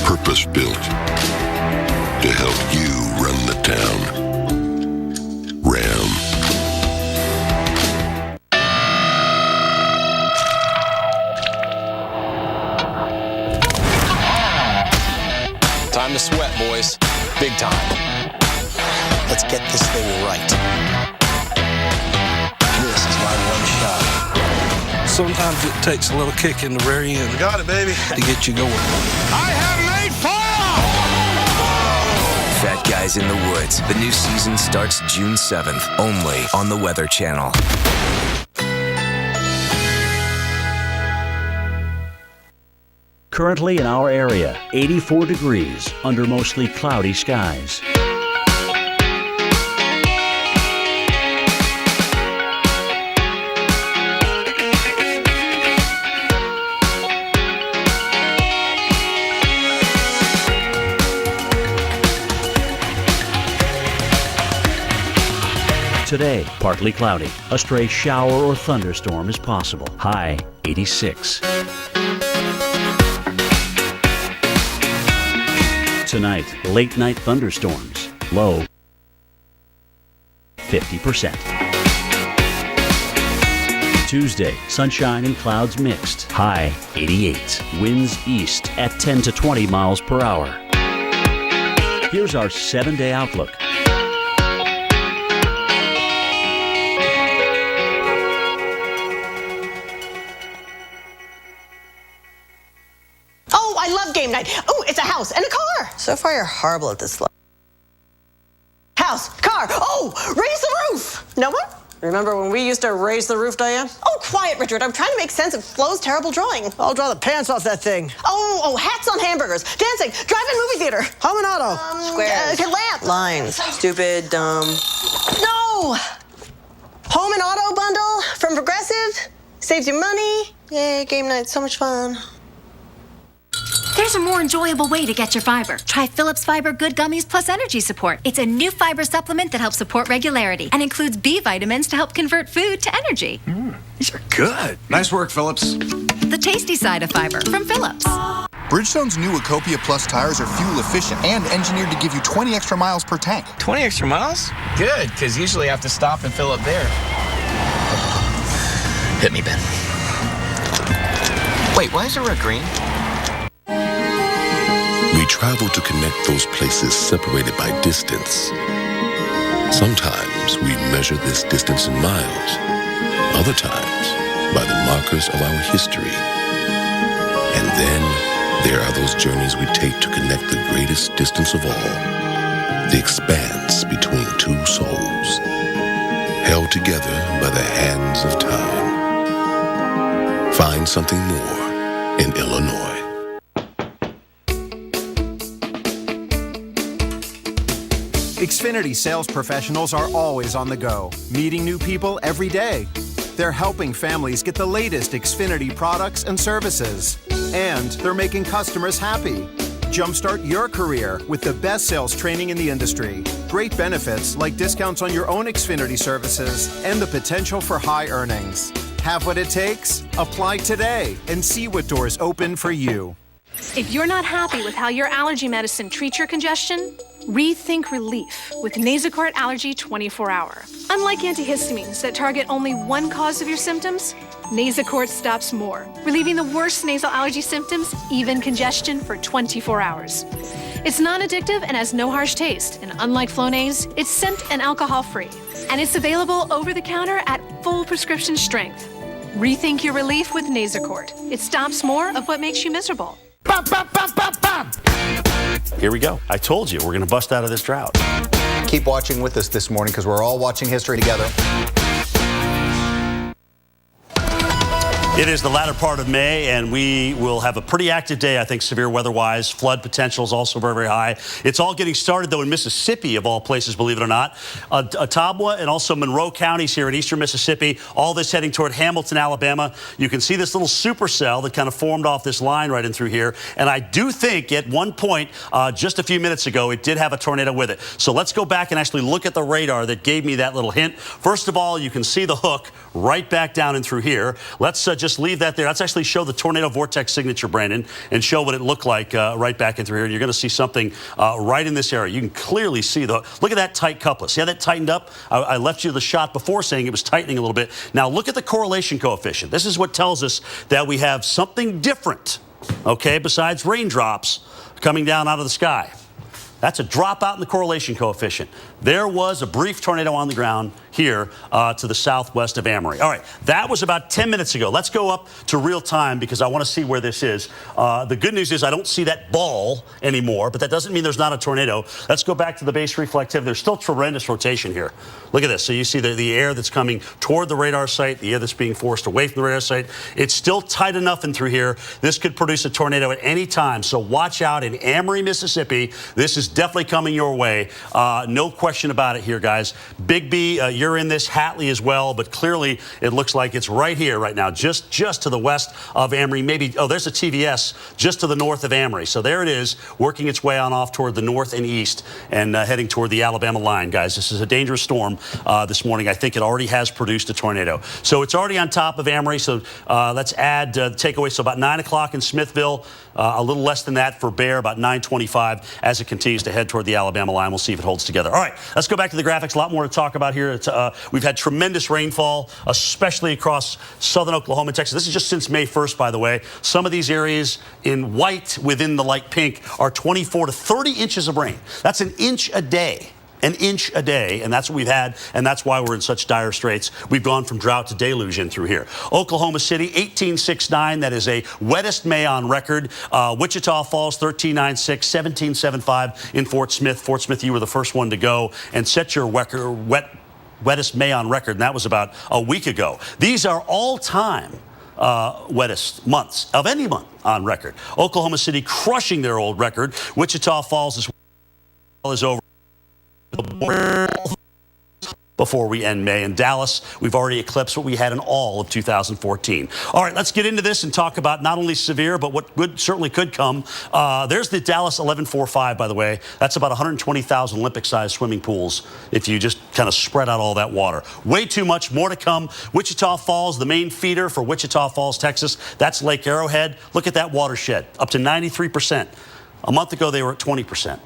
purpose-built to help you run the town. Ram.
big time. Let's get this thing right. This is my one shot.
Sometimes it takes a little kick in the very end.
We got it, baby.
To get you going.
I have made fire!
Fat Guys in the Woods. The new season starts June 7th, only on the Weather Channel.
Currently in our area, 84 degrees under mostly cloudy skies. Today, partly cloudy. A stray shower or thunderstorm is possible. High 86. Tonight, late night thunderstorms. Low 50%. Tuesday, sunshine and clouds mixed. High 88. Winds east at 10 to 20 miles per hour. Here's our 7-day outlook.
I love game night. Oh, it's a house and a car. So far, you're horrible at this. House, car. Oh, raise the roof. No one? Remember when we used to raise the roof, Diane? Oh, quiet, Richard. I'm trying to make sense of Flo's terrible drawing. I'll draw the pants off that thing. Oh, hats on hamburgers. Dancing. Drive-in movie theater. Home and auto. Squares. Lamp. Lines. Stupid, dumb. No! Home and auto bundle from Progressive. Saves you money. Yay, game night. So much fun.
There's a more enjoyable way to get your fiber. Try Philips Fiber Good Gummies Plus Energy Support. It's a new fiber supplement that helps support regularity and includes B vitamins to help convert food to energy.
These are good. Nice work, Phillips.
The tasty side of fiber from Philips.
Bridgestone's new Ecopia Plus tires are fuel efficient and engineered to give you 20 extra miles per tank.
20 extra miles? Good, because usually I have to stop and fill up there. Hit me, Ben.
Wait, why is it red green?
We travel to connect those places separated by distance. Sometimes we measure this distance in miles, other times by the markers of our history. And then there are those journeys we take to connect the greatest distance of all, the expanse between two souls, held together by the hands of time. Find something more in Illinois.
Xfinity sales professionals are always on the go, meeting new people every day. They're helping families get the latest Xfinity products and services. And they're making customers happy. Jumpstart your career with the best sales training in the industry. Great benefits like discounts on your own Xfinity services and the potential for high earnings. Have what it takes? Apply today and see what doors open for you.
If you're not happy with how your allergy medicine treats your congestion, rethink relief with Nasacort Allergy 24-Hour. Unlike antihistamines that target only one cause of your symptoms, Nasacort stops more, relieving the worst nasal allergy symptoms, even congestion, for 24 hours. It's non-addictive and has no harsh taste, and unlike Flonase, it's scent and alcohol-free. And it's available over the counter at full prescription strength. Rethink your relief with Nasacort. It stops more of what makes you miserable.
Here we go. I told you we're going to bust out of this drought.
Keep watching with us this morning because we're all watching history together.
It is the latter part of May, and we will have a pretty active day, I think, severe weather-wise. Flood potential is also very, very high. It's all getting started, though, in Mississippi, of all places, believe it or not. Ottumwa and also Monroe counties here in eastern Mississippi, all this heading toward Hamilton, Alabama. You can see this little supercell that kind of formed off this line right in through here. And I do think at one point, just a few minutes ago, it did have a tornado with it. So let's go back and actually look at the radar that gave me that little hint. First of all, you can see the hook right back down in through here. Let's just leave that there. Let's actually show the tornado vortex signature, Brandon, and show what it looked like right back in through here. You're going to see something right in this area. You can clearly see look at that tight couplet. See how that tightened up? I left you the shot before saying it was tightening a little bit. Now look at the correlation coefficient. This is what tells us that we have something different, okay, besides raindrops coming down out of the sky. That's a dropout in the correlation coefficient. There was a brief tornado on the ground here to the southwest of Amory. All right, that was about 10 minutes ago. Let's go up to real time because I want to see where this is. The good news is I don't see that ball anymore, but that doesn't mean there's not a tornado. Let's go back to the base reflectivity. There's still tremendous rotation here. Look at this. So you see the air that's coming toward the radar site, the air that's being forced away from the radar site. It's still tight enough in through here. This could produce a tornado at any time. So watch out in Amory, Mississippi. This is definitely coming your way. No question about it here, guys. Big B, you're in this. Hatley as well, but clearly it looks like it's right here right now, just to the west of Amory. Maybe, oh, there's a TVS just to the north of Amory. So there it is, working its way on off toward the north and east and heading toward the Alabama line, guys. This is a dangerous storm this morning. I think it already has produced a tornado. So it's already on top of Amory. So let's add takeaway. So about 9 o'clock in Smithville, a little less than that for Bear, about 9:25 as it continues to head toward the Alabama line. We'll see if it holds together. All right, let's go back to the graphics. A lot more to talk about here. We've had tremendous rainfall, especially across southern Oklahoma and Texas. This is just since May 1st, by the way. Some of these areas in white within the light pink are 24 to 30 inches of rain. That's an inch a day. An inch a day, and that's what we've had, and that's why we're in such dire straits. We've gone from drought to deluge in through here. Oklahoma City, 18.69. That is a wettest May on record. Wichita Falls, 13.96, 17.75 in Fort Smith. Fort Smith, you were the first one to go and set your wettest May on record, and that was about a week ago. These are all-time wettest months of any month on record. Oklahoma City crushing their old record. Wichita Falls is over before we end May. In Dallas, we've already eclipsed what we had in all of 2014. All right, let's get into this and talk about not only severe, but what certainly could come. There's the Dallas 11.45, by the way. That's about 120,000 Olympic-sized swimming pools if you just kind of spread out all that water. Way too much, more to come. Wichita Falls, the main feeder for Wichita Falls, Texas. That's Lake Arrowhead. Look at that watershed, up to 93%. A month ago, they were at 20%.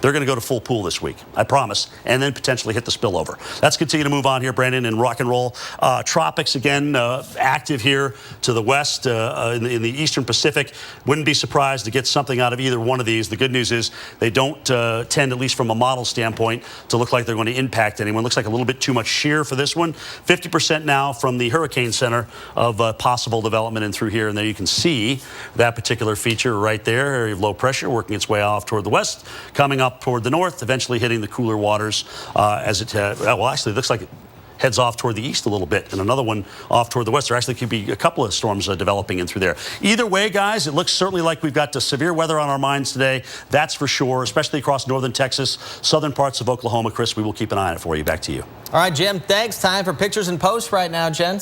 They're going to go to full pool this week, I promise, and then potentially hit the spillover. Let's continue to move on here, Brandon, and rock and roll. Tropics, again, active here to the west in the eastern Pacific. Wouldn't be surprised to get something out of either one of these. The good news is they don't tend, at least from a model standpoint, to look like they're going to impact anyone. Looks like a little bit too much shear for this one. 50% now from the Hurricane Center of possible development in through here. And there you can see that particular feature right there, area of low pressure working its way off toward the west, coming up toward the north, eventually hitting the cooler waters as it, well, actually, it looks like it heads off toward the east a little bit, and another one off toward the west. There actually could be a couple of storms developing in through there. Either way, guys, it looks certainly like we've got severe weather on our minds today. That's for sure, especially across northern Texas, southern parts of Oklahoma. Chris, we will keep an eye on it for you. Back to you.
All right, Jim, thanks. Time for pictures and posts right now, Jen.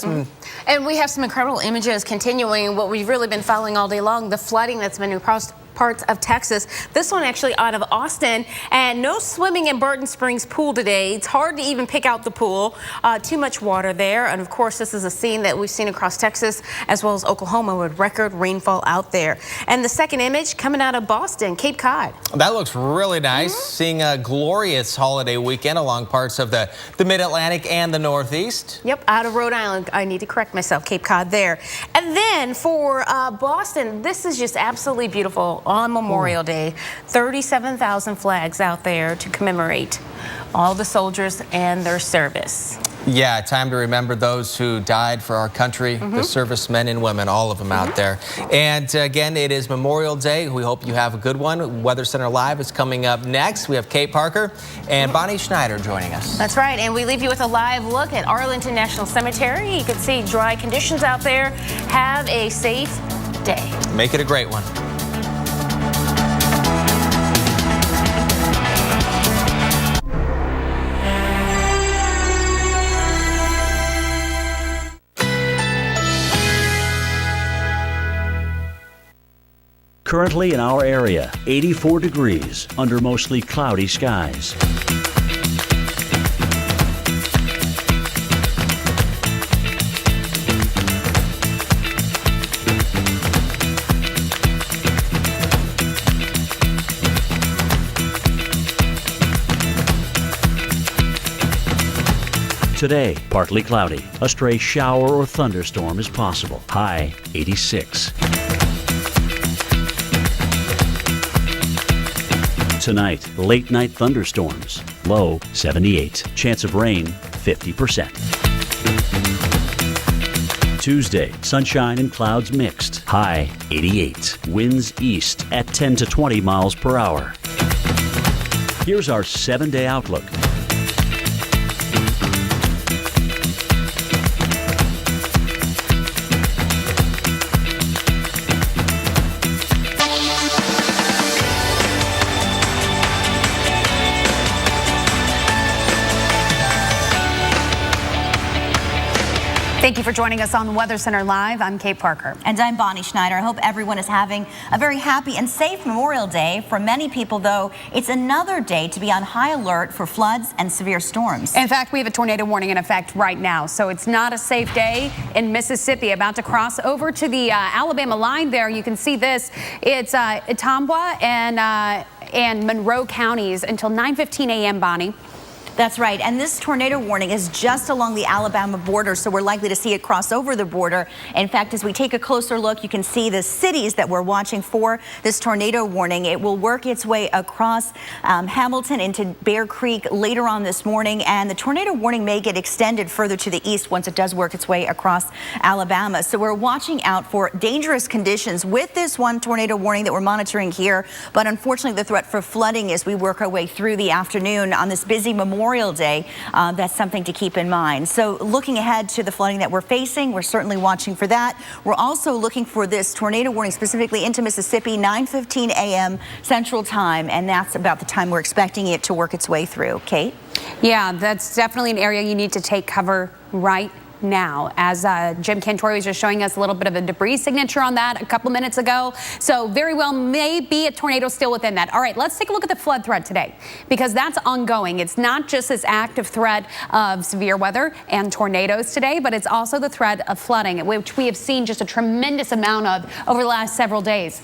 And we have some incredible images continuing what we've really been following all day long, the flooding that's been across parts of Texas. This one actually out of Austin, and no swimming in Burton Springs pool today. It's hard to even pick out the pool. Too much water there, and of course this is a scene that we've seen across Texas as well as Oklahoma with record rainfall out there. And the second image coming out of Boston, Cape Cod.
That looks really nice. Seeing a glorious holiday weekend along parts of the mid-Atlantic and the Northeast.
Yep, out of Rhode Island. I need to correct myself, Cape Cod there. And then for Boston, this is just absolutely beautiful. On Memorial Day, 37,000 flags out there to commemorate all the soldiers and their service.
Yeah, time to remember those who died for our country, the servicemen and women, all of them out there. And again, it is Memorial Day. We hope you have a good one. Weather Center Live is coming up next. We have Kate Parker and Bonnie Schneider joining us.
That's right, and we leave you with a live look at Arlington National Cemetery. You can see dry conditions out there. Have a safe day.
Make it a great one.
Currently in our area, 84 degrees under mostly cloudy skies. Today, partly cloudy. A stray shower or thunderstorm is possible. High 86. Tonight, late night thunderstorms. Low 78. Chance of rain 50%. Tuesday, sunshine and clouds mixed. High 88. Winds east at 10 to 20 miles per hour. Here's our 7-day outlook.
Thank you for joining us on the Weather Center Live. I'm Kate Parker.
And I'm Bonnie Schneider. I hope everyone is having a very happy and safe Memorial Day. For many people, though, it's another day to be on high alert for floods and severe storms.
In fact, we have a tornado warning in effect right now, so it's not a safe day in Mississippi. About to cross over to the Alabama line there. You can see this. It's Etowah and Monroe counties until 9:15 a.m., Bonnie.
That's right. And this tornado warning is just along the Alabama border, so we're likely to see it cross over the border. In fact, as we take a closer look, you can see the cities that we're watching for this tornado warning. It will work its way across Hamilton into Bear Creek later on this morning, and the tornado warning may get extended further to the east once it does work its way across Alabama. So we're watching out for dangerous conditions with this one tornado warning that we're monitoring here. But unfortunately, the threat for flooding as we work our way through the afternoon on this busy Memorial Day, that's something to keep in mind. So looking ahead to the flooding that we're facing, we're certainly watching for that. We're also looking for this tornado warning specifically into Mississippi, 9:15 a.m. Central Time, and that's about the time we're expecting it to work its way through. Kate?
Yeah, that's definitely an area you need to take cover right now, as Jim Cantori was just showing us a little bit of a debris signature on that a couple minutes ago. So very well may be a tornado still within that. All right, let's take a look at the flood threat today, because that's ongoing. It's not just this active threat of severe weather and tornadoes today, but it's also the threat of flooding, which we have seen just a tremendous amount of over the last several days.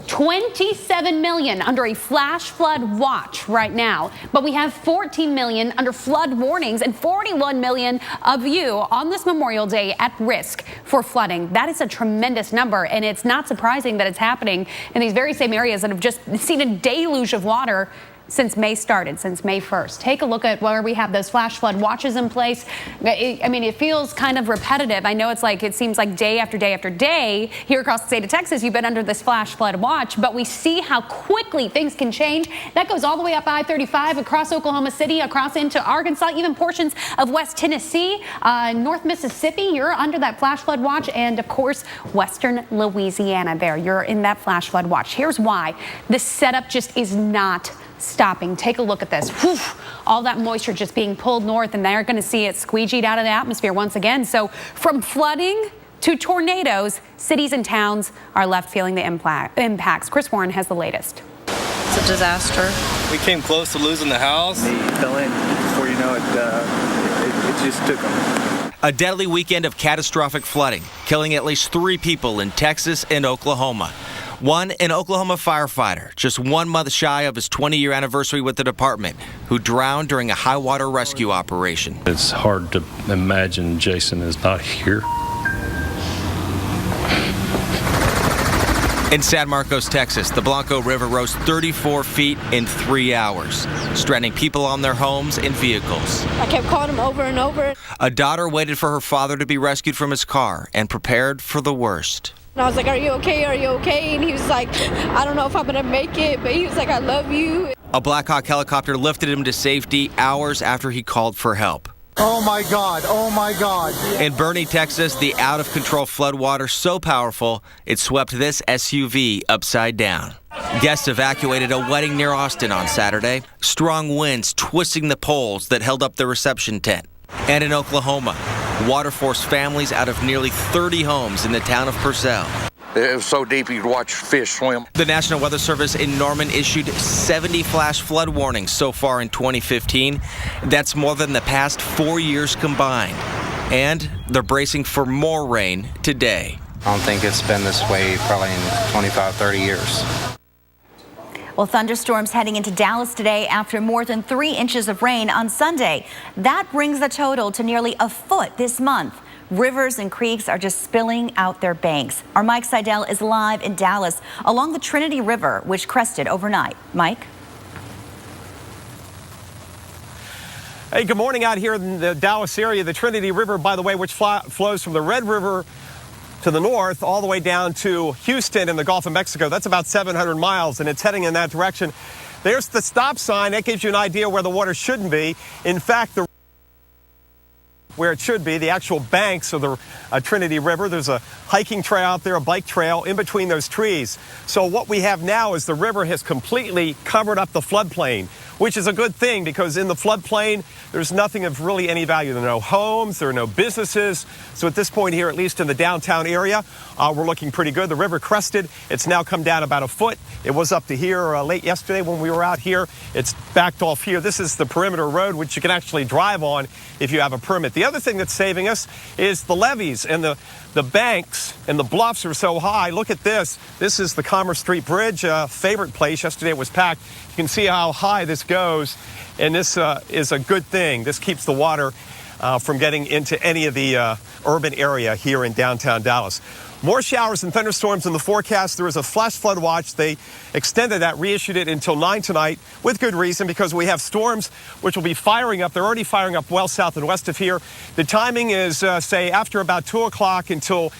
27 million under a flash flood watch right now, but we have 14 million under flood warnings and 41 million of you on this Memorial Day at risk for flooding. That is a tremendous number, and it's not surprising that it's happening in these very same areas that have just seen a deluge of water since May started, since May 1st. Take a look at where we have those flash flood watches in place. I mean, it feels kind of repetitive. I know it seems like day after day after day here across the state of Texas, you've been under this flash flood watch, but we see how quickly things can change. That goes all the way up I-35 across Oklahoma City, across into Arkansas, even portions of West Tennessee, North Mississippi, you're under that flash flood watch, and of course, Western Louisiana there, you're in that flash flood watch. Here's why. The setup just is not stopping. Take a look at this. Whew, all that moisture just being pulled north, and they're going to see it squeegeed out of the atmosphere once again. So from flooding to tornadoes, cities and towns are left feeling the impacts. Chris Warren has the latest.
It's a disaster. We came close to losing the house. He fell in before you know it, it just took him.
A deadly weekend of catastrophic flooding, killing at least 3 people in Texas and Oklahoma. One, an Oklahoma firefighter, just 1 month shy of his 20-year anniversary with the department, who drowned during a high-water rescue operation.
It's hard to imagine Jason is not here.
In San Marcos, Texas, the Blanco River rose 34 feet in 3 hours, stranding people on their homes and vehicles.
I kept calling him over and over.
A daughter waited for her father to be rescued from his car and prepared for the worst.
And I was like, "Are you okay? Are you okay?" And he was like, "I don't know if I'm gonna make it," but he was like, "I love you."
A Black Hawk helicopter lifted him to safety hours after he called for help.
Oh my God, oh my God.
In Boerne, Texas, the out-of-control floodwater so powerful, it swept this SUV upside down. Guests evacuated a wedding near Austin on Saturday, strong winds twisting the poles that held up the reception tent. And in Oklahoma, water forced families out of nearly 30 homes in the town of Purcell.
It was so deep you could watch fish swim.
The National Weather Service in Norman issued 70 flash flood warnings so far in 2015. That's more than the past 4 years combined. And they're bracing for more rain today.
I don't think it's been this way probably in 25, 30 years.
Well, thunderstorms heading into Dallas today after more than 3 inches of rain on Sunday. That brings the total to nearly a foot this month. Rivers and creeks are just spilling out their banks. Our Mike Seidel is live in Dallas along the Trinity River, which crested overnight. Mike?
Hey, good morning out here in the Dallas area. The Trinity River, by the way, which flows from the Red River to the north all the way down to Houston in the Gulf of Mexico. That's about 700 miles, and it's heading in that direction. There's the stop sign. That gives you an idea where the water shouldn't be. In fact, where it should be, the actual banks of the Trinity River. There's a hiking trail out there, a bike trail in between those trees. So what we have now is the river has completely covered up the floodplain, which is a good thing because in the floodplain, there's nothing of really any value. There are no homes, there are no businesses. So at this point here, at least in the downtown area, we're looking pretty good. The river crested. It's now come down about a foot. It was up to here late yesterday when we were out here. It's backed off here. This is the perimeter road, which you can actually drive on if you have a permit. The other thing that's saving us is the levees and the banks and the bluffs are so high. Look at this. This is the Commerce Street Bridge, favorite place. Yesterday it was packed. You can see how high this goes, and this is a good thing. This keeps the water from getting into any of the urban area here in downtown Dallas. More showers and thunderstorms in the forecast. There is a flash flood watch. They extended that, reissued it until 9 tonight with good reason because we have storms which will be firing up. They're already firing up well south and west of here. The timing is, say, after about 2 o'clock until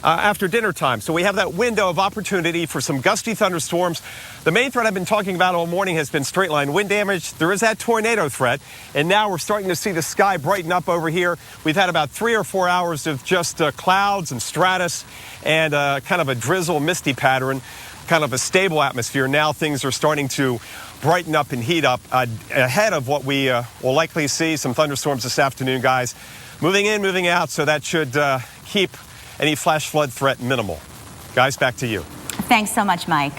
after dinner time. So we have that window of opportunity for some gusty thunderstorms. The main threat I've been talking about all morning has been straight line wind damage. There is that tornado threat, and now we're starting to see the sky brighten up over here. We've had about 3 or 4 hours of just clouds and stratus and kind of a drizzle misty pattern, kind of a stable atmosphere. Now things are starting to brighten up and heat up ahead of what we will likely see, some thunderstorms this afternoon, guys. Moving in, moving out, so that should keep any flash flood threat minimal. Guys, back to you.
Thanks so much, Mike.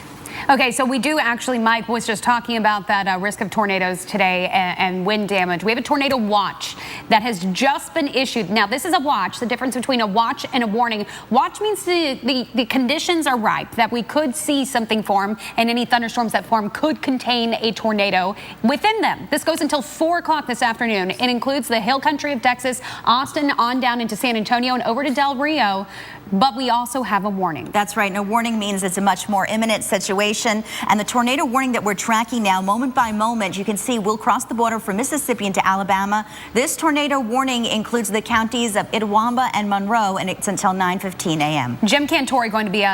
Okay, so we do actually, Mike was just talking about that risk of tornadoes today and wind damage. We have a tornado watch that has just been issued. Now, this is a watch. The difference between a watch and a warning. Watch means the conditions are ripe, that we could see something form, and any thunderstorms that form could contain a tornado within them. This goes until 4 o'clock this afternoon. It includes the hill country of Texas, Austin on down into San Antonio and over to Del Rio. But we also have a warning.
That's right. And a warning means it's a much more imminent situation. And the tornado warning that we're tracking now, moment by moment, you can see we'll cross the border from Mississippi into Alabama. This tornado warning includes the counties of Itawamba and Monroe, and it's until 9:15 a.m.
Jim Cantori going to be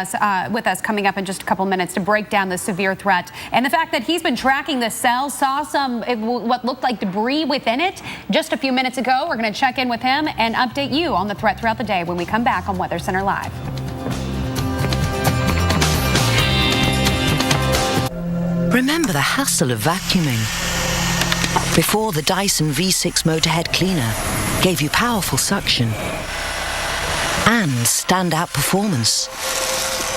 with us coming up in just a couple minutes to break down the severe threat. And the fact that he's been tracking the cell, saw what looked like debris within it just a few minutes ago. We're going to check in with him and update you on the threat throughout the day when we come back on Weather Center Live.
Remember the hassle of vacuuming? Before, the Dyson V6 Motorhead Cleaner gave you powerful suction and standout performance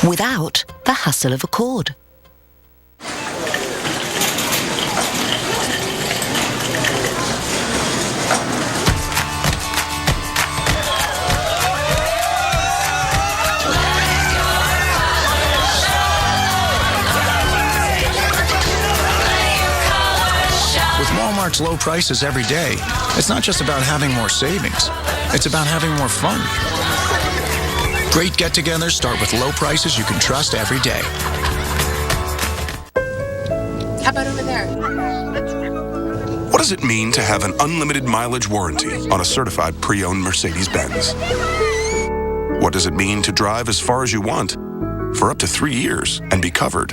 without the hassle of a cord.
Walmart's low prices every day, it's not just about having more savings, it's about having more fun. Great get-togethers start with low prices you can trust every day.
How about over there?
What does it mean to have an unlimited mileage warranty on a certified pre-owned Mercedes-Benz? What does it mean to drive as far as you want for up to 3 years and be covered?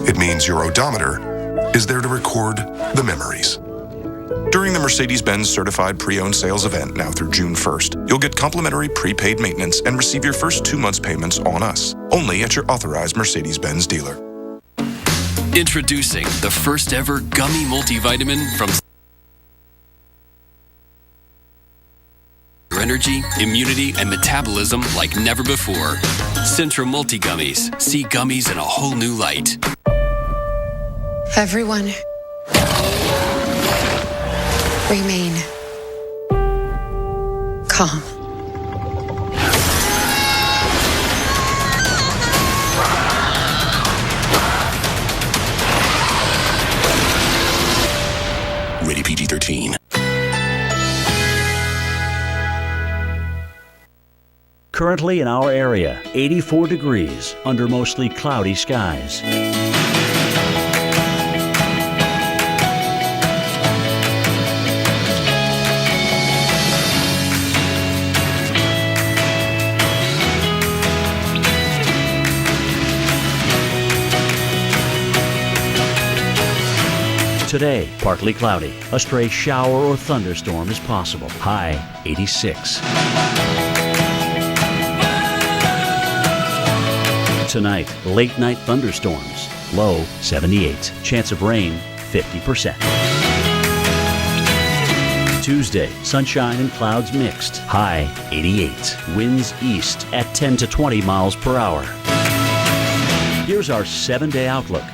It means your odometer is there to record the memories. During the Mercedes-Benz Certified Pre-Owned Sales event now through June 1st, you'll get complimentary prepaid maintenance and receive your first 2 months payments on us, only at your authorized Mercedes-Benz dealer.
Introducing the first ever gummy multivitamin from energy, immunity, and metabolism like never before. Centra Multi Gummies. See gummies in a whole new light.
Everyone, remain calm.
Rated PG-13.
Currently in our area, 84 degrees under mostly cloudy skies. Today, partly cloudy. A stray shower or thunderstorm is possible. High 86. Tonight, late night thunderstorms. Low 78. Chance of rain 50%. Tuesday, sunshine and clouds mixed. High 88. Winds east at 10 to 20 miles per hour. Here's our 7-day outlook.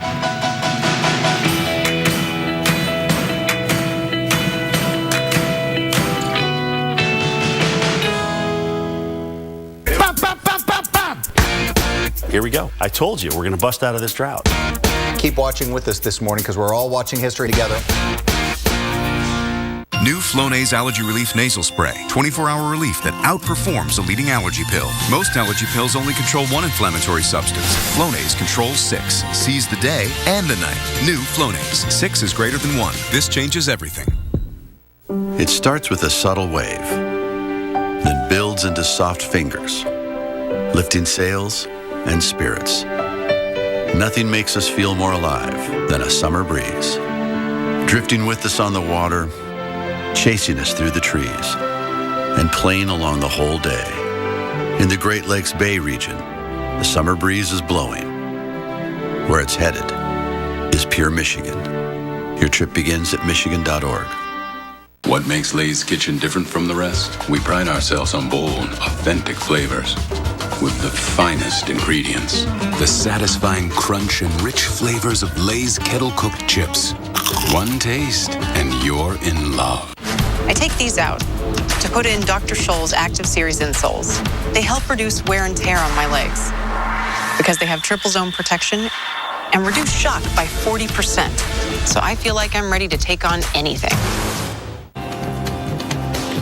Here we go. I told you, we're going to bust out of this drought.
Keep watching with us this morning because we're all watching history together.
New Flonase Allergy Relief Nasal Spray. 24-hour relief that outperforms the leading allergy pill. Most allergy pills only control one inflammatory substance. Flonase controls 6. Sees the day and the night. New Flonase. 6 is greater than 1. This changes everything.
It starts with a subtle wave, then builds into soft fingers, lifting sails and spirits. Nothing makes us feel more alive than a summer breeze. Drifting with us on the water, chasing us through the trees, and playing along the whole day. In the Great Lakes Bay region, the summer breeze is blowing. Where it's headed is pure Michigan. Your trip begins at Michigan.org.
What makes Lay's Kitchen different from the rest? We pride ourselves on bold, authentic flavors with the finest ingredients. The satisfying crunch and rich flavors of Lay's kettle-cooked chips. One taste and you're in love.
I take these out to put in Dr. Scholl's Active Series insoles. They help reduce wear and tear on my legs because they have triple zone protection and reduce shock by 40%. So I feel like I'm ready to take on anything.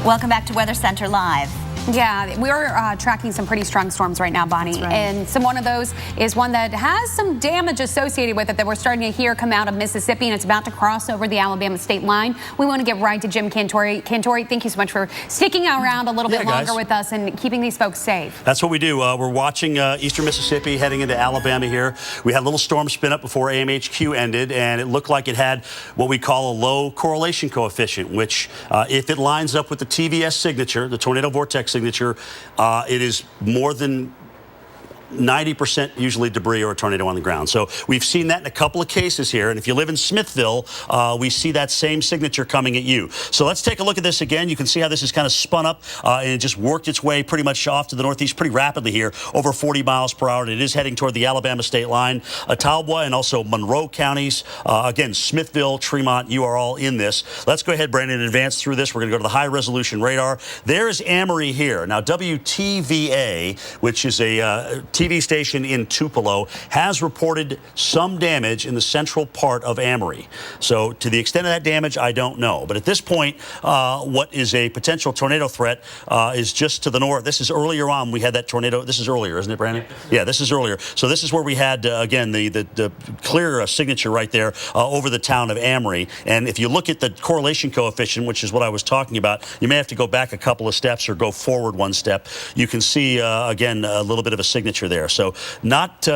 Welcome back to Weather Center Live.
Yeah, we're tracking some pretty strong storms right now, Bonnie.
Right.
And one of those is one that has some damage associated with it that we're starting to hear come out of Mississippi, and it's about to cross over the Alabama state line. We want to get right to Jim Cantori. Cantori, thank you so much for sticking around a little bit longer with us and keeping these folks safe.
That's what we do. We're watching eastern Mississippi heading into Alabama here. We had a little storm spin up before AMHQ ended, and it looked like it had what we call a low correlation coefficient, which if it lines up with the TVS signature, the tornado vortex signature, it is more than 90% usually debris or a tornado on the ground. So we've seen that in a couple of cases here. And if you live in Smithville, we see that same signature coming at you. So let's take a look at this again. You can see how this is kind of spun up and it just worked its way pretty much off to the northeast pretty rapidly here, over 40 miles per hour. And it is heading toward the Alabama state line. Ottumwa and also Monroe counties. Again, Smithville, Tremont, you are all in this. Let's go ahead, Brandon, and advance through this. We're going to go to the high resolution radar. There is Amory here. Now, WTVA, which is a TV station in Tupelo, has reported some damage in the central part of Amory. So to the extent of that damage, I don't know. But at this point, what is a potential tornado threat is just to the north. This is earlier on. We had that tornado. This is earlier, isn't it, Brandon? Yeah, this is earlier. So this is where we had, again, the clear signature right there over the town of Amory. And if you look at the correlation coefficient, which is what I was talking about, you may have to go back a couple of steps or go forward one step. You can see, again, a little bit of a signature there. So not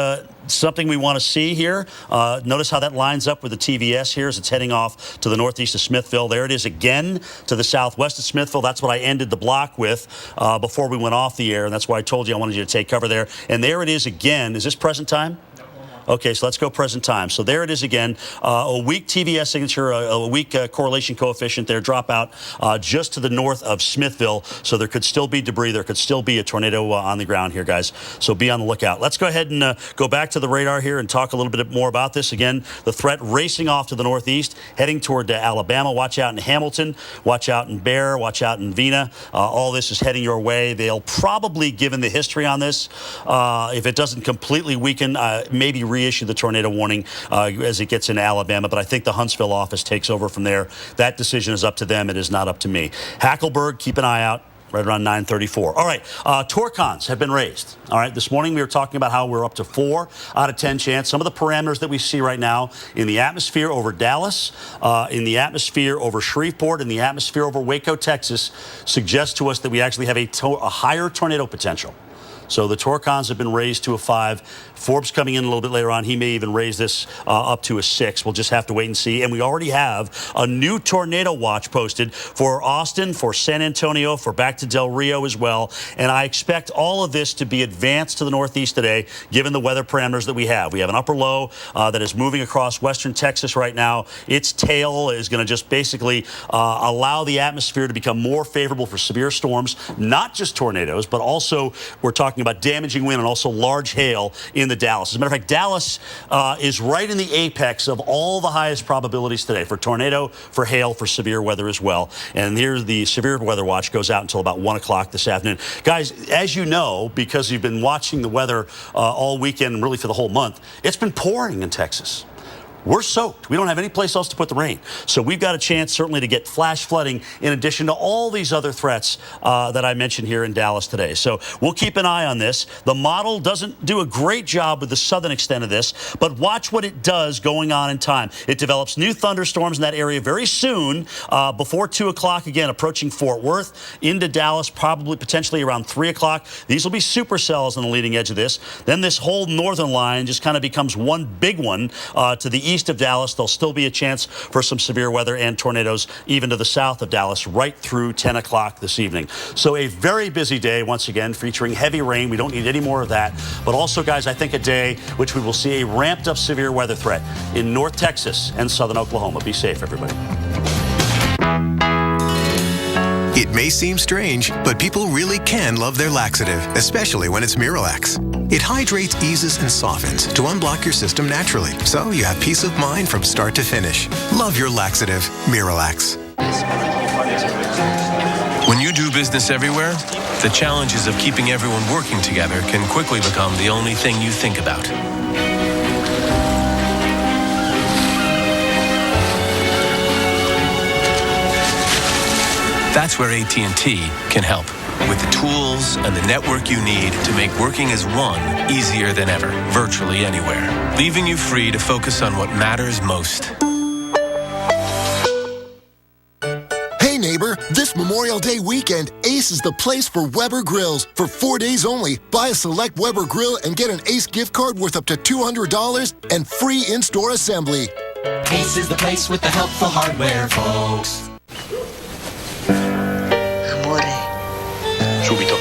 something we want to see here. Notice how that lines up with the TVS here as it's heading off to the northeast of Smithville. There it is again to the southwest of Smithville. That's what I ended the block with before we went off the air, and that's why I told you I wanted you to take cover there. And there it is again. Is this present time? Okay, so let's go present time. So there it is again. A weak TVS signature, a weak correlation coefficient there, drop out just to the north of Smithville. So there could still be debris. There could still be a tornado on the ground here, guys. So be on the lookout. Let's go ahead and go back to the radar here and talk a little bit more about this. Again, the threat racing off to the northeast, heading toward Alabama. Watch out in Hamilton. Watch out in Bear. Watch out in Vina. All this is heading your way. They'll probably, given the history on this, if it doesn't completely weaken, maybe reissue the tornado warning as it gets into Alabama, but I think the Huntsville office takes over from there. That decision is up to them. It is not up to me. Hackleburg, keep an eye out. Right around 9:34. All right, torcons have been raised. All right, this morning we were talking about how we're up to 4 out of 10 chance. Some of the parameters that we see right now in the atmosphere over Dallas, in the atmosphere over Shreveport, in the atmosphere over Waco, Texas, suggest to us that we actually have a higher tornado potential. So the Torcons have been raised to a 5. Forbes coming in a little bit later on. He may even raise this up to a 6. We'll just have to wait and see. And we already have a new tornado watch posted for Austin, for San Antonio, for back to Del Rio as well. And I expect all of this to be advanced to the Northeast today, given the weather parameters that we have. We have an upper low that is moving across western Texas right now. Its tail is going to just basically allow the atmosphere to become more favorable for severe storms, not just tornadoes, but also we're talking about damaging wind and also large hail in the Dallas. As a matter of fact, Dallas is right in the apex of all the highest probabilities today for tornado, for hail, for severe weather as well. And here the severe weather watch goes out until about 1 o'clock this afternoon. Guys, as you know, because you've been watching the weather all weekend and really for the whole month, it's been pouring in Texas. We're soaked. We don't have any place else to put the rain. So we've got a chance certainly to get flash flooding in addition to all these other threats that I mentioned here in Dallas today. So we'll keep an eye on this. The model doesn't do a great job with the southern extent of this, but watch what it does going on in time. It develops new thunderstorms in that area very soon, before 2 o'clock, again, approaching Fort Worth, into Dallas, probably potentially around 3 o'clock. These will be supercells on the leading edge of this. Then this whole northern line just kind of becomes one big one to the east of Dallas. There'll still be a chance for some severe weather and tornadoes even to the south of Dallas right through 10 o'clock this evening. So a very busy day once again featuring heavy rain. We don't need any more of that. But also, guys, I think a day which we will see a ramped up severe weather threat in North Texas and southern Oklahoma. Be safe, everybody.
It may seem strange, but people really can love their laxative, especially when it's Miralax. It hydrates, eases, and softens to unblock your system naturally, so you have peace of mind from start to finish. Love your laxative, Miralax.
When you do business everywhere, the challenges of keeping everyone working together can quickly become the only thing you think about. That's where AT&T can help, with the tools and the network you need to make working as one easier than ever, virtually anywhere, leaving you free to focus on what matters most.
Hey neighbor, this Memorial Day weekend, Ace is the place for Weber grills. For 4 days only, buy a select Weber grill and get an Ace gift card worth up to $200 and free in-store assembly.
Ace is the place with the helpful hardware, folks.
Subito.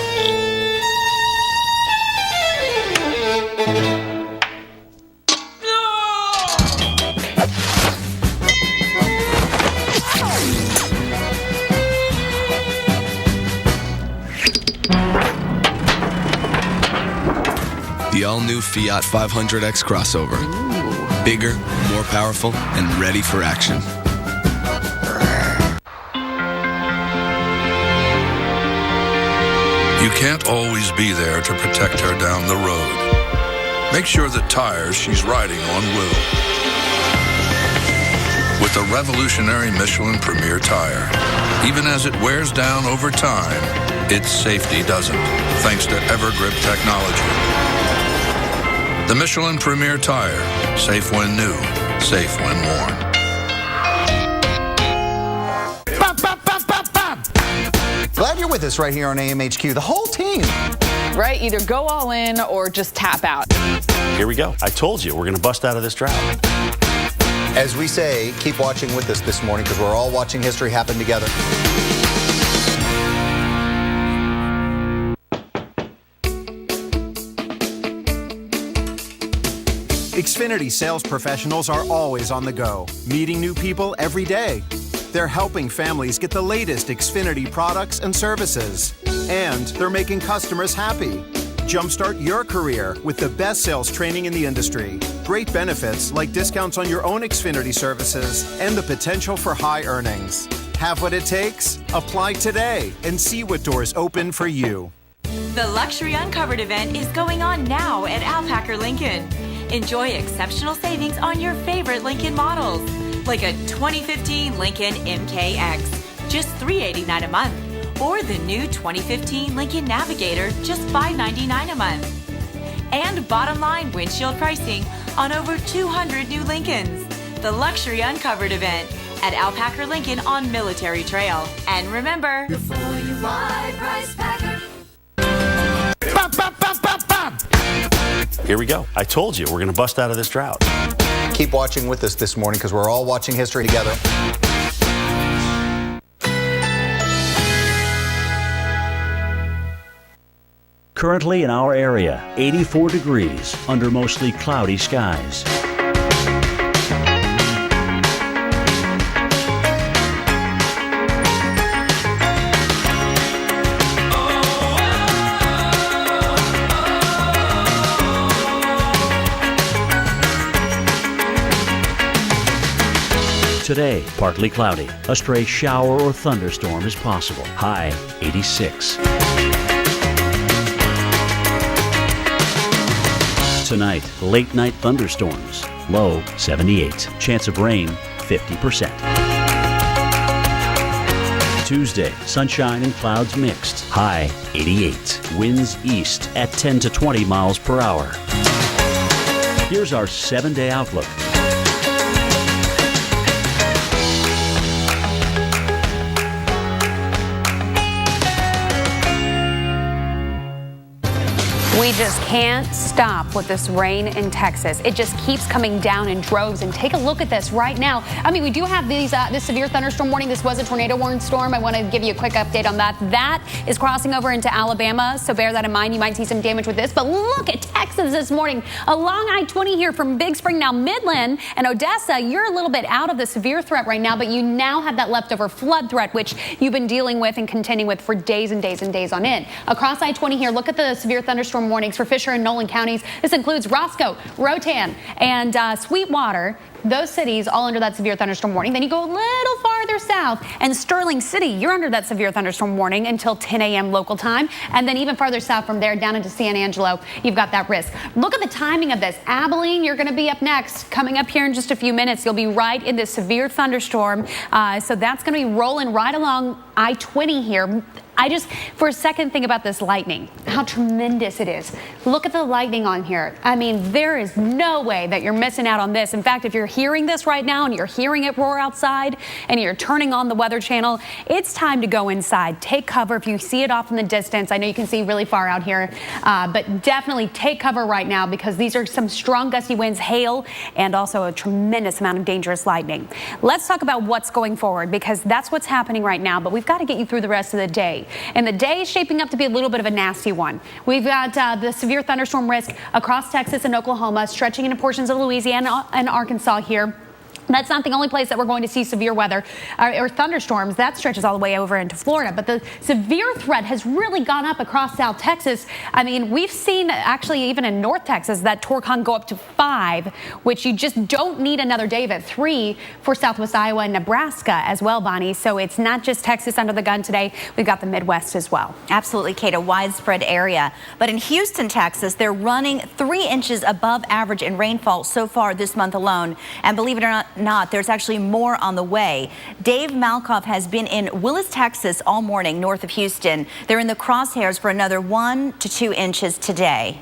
The all-new Fiat 500X crossover. Ooh. Bigger, more powerful, and ready for action.
You can't always be there to protect her down the road. Make sure the tires she's riding on will. With the revolutionary Michelin Premier Tire, even as it wears down over time, its safety doesn't, thanks to Evergrip technology. The Michelin Premier Tire, safe when new, safe when worn.
Glad you're with us right here on AMHQ, the whole team.
Right, either go all in or just tap out.
Here we go. I told you, we're going to bust out of this drought.
As we say, keep watching with us this morning because we're all watching history happen together.
Xfinity sales professionals are always on the go, meeting new people every day. They're helping families get the latest Xfinity products and services. And they're making customers happy. Jumpstart your career with the best sales training in the industry. Great benefits like discounts on your own Xfinity services and the potential for high earnings. Have what it takes? Apply today and see what doors open for you.
The Luxury Uncovered event is going on now at Alpacker Lincoln. Enjoy exceptional savings on your favorite Lincoln models, like a 2015 Lincoln MKX, just $389 a month, or the new 2015 Lincoln Navigator, just $599 a month. And bottom line windshield pricing on over 200 new Lincolns. The Luxury Uncovered event at Alpacker Lincoln on Military Trail. And remember,
before you buy, price Packer.
Here we go. I told you we're going to bust out of this drought.
Keep watching with us this morning because we're all watching history together.
Currently in our area, 84 degrees under mostly cloudy skies. Today, partly cloudy. A stray shower or thunderstorm is possible. High 86. Tonight, late night thunderstorms. Low 78. Chance of rain 50%. Tuesday, sunshine and clouds mixed. High 88. Winds east at 10 to 20 miles per hour. Here's our 7-day outlook.
We just can't stop with this rain in Texas. It just keeps coming down in droves. And take a look at this right now. I mean, we do have these this severe thunderstorm warning. This was a tornado warning storm. I want to give you a quick update on that. That is crossing over into Alabama, so bear that in mind. You might see some damage with this. But look at Texas this morning. Along I-20 here from Big Spring, now Midland and Odessa. You're a little bit out of the severe threat right now, but you now have that leftover flood threat, which you've been dealing with and contending with for days and days and days on end. Across I-20 here, look at the severe thunderstorm warnings for Fisher and Nolan counties. This includes Roscoe, Rotan, and Sweetwater. Those cities all under that severe thunderstorm warning. Then you go a little farther south, and Sterling City, you're under that severe thunderstorm warning until 10 a.m. local time. And then even farther south from there, down into San Angelo, you've got that risk. Look at the timing of this. Abilene, you're going to be up next. Coming up here in just a few minutes, you'll be right in this severe thunderstorm. So that's going to be rolling right along I-20 here. I just, for a second, think about this lightning, how tremendous it is. Look at the lightning on here. I mean, there is no way that you're missing out on this. In fact, if you're hearing this right now and you're hearing it roar outside and you're turning on the Weather Channel, it's time to go inside. Take cover if you see it off in the distance. I know you can see really far out here, but definitely take cover right now because these are some strong gusty winds, hail, and also a tremendous amount of dangerous lightning. Let's talk about what's going forward because that's what's happening right now, but we've got to get you through the rest of the day. And the day is shaping up to be a little bit of a nasty one. We've got the severe thunderstorm risk across Texas and Oklahoma, stretching into portions of Louisiana and Arkansas here. That's not the only place that we're going to see severe weather or thunderstorms. That stretches all the way over into Florida. But the severe threat has really gone up across South Texas. I mean, we've seen actually even in North Texas that Torcon go up to 5, which you just don't need another day of at 3 for Southwest Iowa and Nebraska as well, Bonnie. So it's not just Texas under the gun today. We've got the Midwest as well.
Absolutely, Kate, a widespread area. But in Houston, Texas, they're running 3 inches above average in rainfall so far this month alone. And believe it or not, there's actually more on the way. Dave Malkoff has been in Willis, Texas all morning north of Houston. They're in the crosshairs for another 1 to 2 inches today.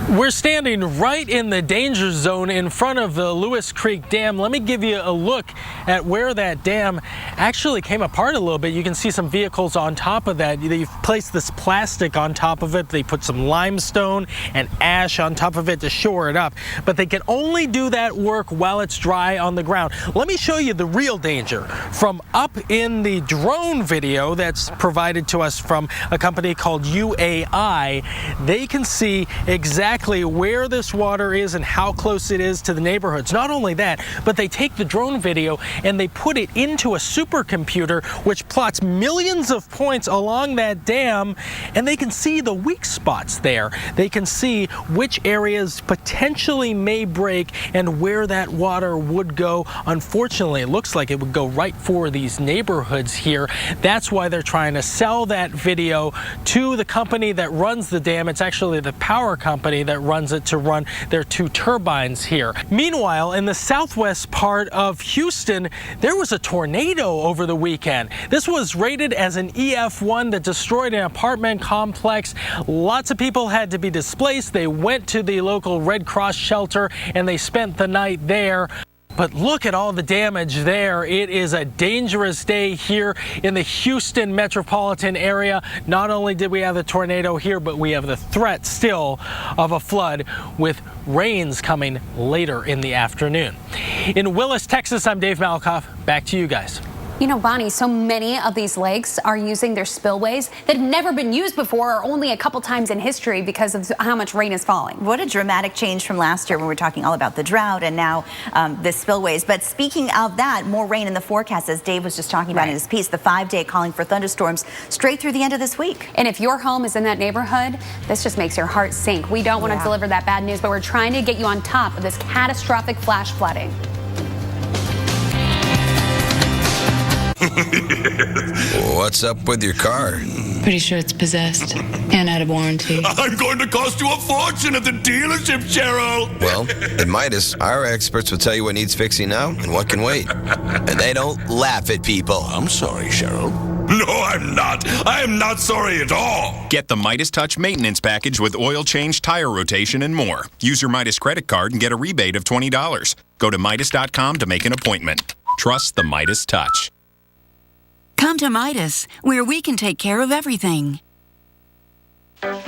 We're standing right in the danger zone in front of the Lewis Creek Dam. Let me give you a look at where that dam actually came apart a little bit. You can see some vehicles on top of that. They've placed this plastic on top of it. They put some limestone and ash on top of it to shore it up. But they can only do that work while it's dry on the ground. Let me show you the real danger from up in the drone video that's provided to us from a company called UAI. They can see exactly where this water is and how close it is to the neighborhoods. Not only that, but they take the drone video and they put it into a supercomputer which plots millions of points along that dam, and they can see the weak spots there. They can see which areas potentially may break and where that water would go. Unfortunately, it looks like it would go right for these neighborhoods here. That's why they're trying to sell that video to the company that runs the dam. It's actually the power company that runs it to run their 2 turbines here. Meanwhile, in the southwest part of Houston, there was a tornado over the weekend. This was rated as an EF1 that destroyed an apartment complex. Lots of people had to be displaced. They went to the local Red Cross shelter and they spent the night there. but look at all the damage there. It is a dangerous day here in the Houston metropolitan area. Not only did we have the tornado here, but we have the threat still of a flood with rains coming later in the afternoon. In Willis, Texas, I'm Dave Malkoff. Back to you guys.
You know, Bonnie, so many of these lakes are using their spillways that have never been used before or only a couple times in history because of how much rain is falling.
What a dramatic change from last year when we were talking all about the drought and now the spillways. But speaking of that, more rain in the forecast, as Dave was just talking about in his piece, the 5-day calling for thunderstorms straight through the end of this week.
And if your home is in that neighborhood, this just makes your heart sink. We don't want to deliver that bad news, but we're trying to get you on top of this catastrophic flash flooding.
What's up with your car?
Pretty sure it's possessed and out of warranty.
I'm going to cost you a fortune at the dealership, Cheryl.
Well, at Midas, our experts will tell you what needs fixing now and what can wait. And they don't laugh at people.
I'm sorry, Cheryl. No, I'm not. I am not sorry at all.
Get the Midas Touch maintenance package with oil change, tire rotation, and more. Use your Midas credit card and get a rebate of $20. Go to Midas.com to make an appointment. Trust the Midas Touch.
Come to Midas, where we can take care of everything.
Quiet!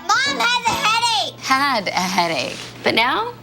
Mom has a headache!
Had a headache, but now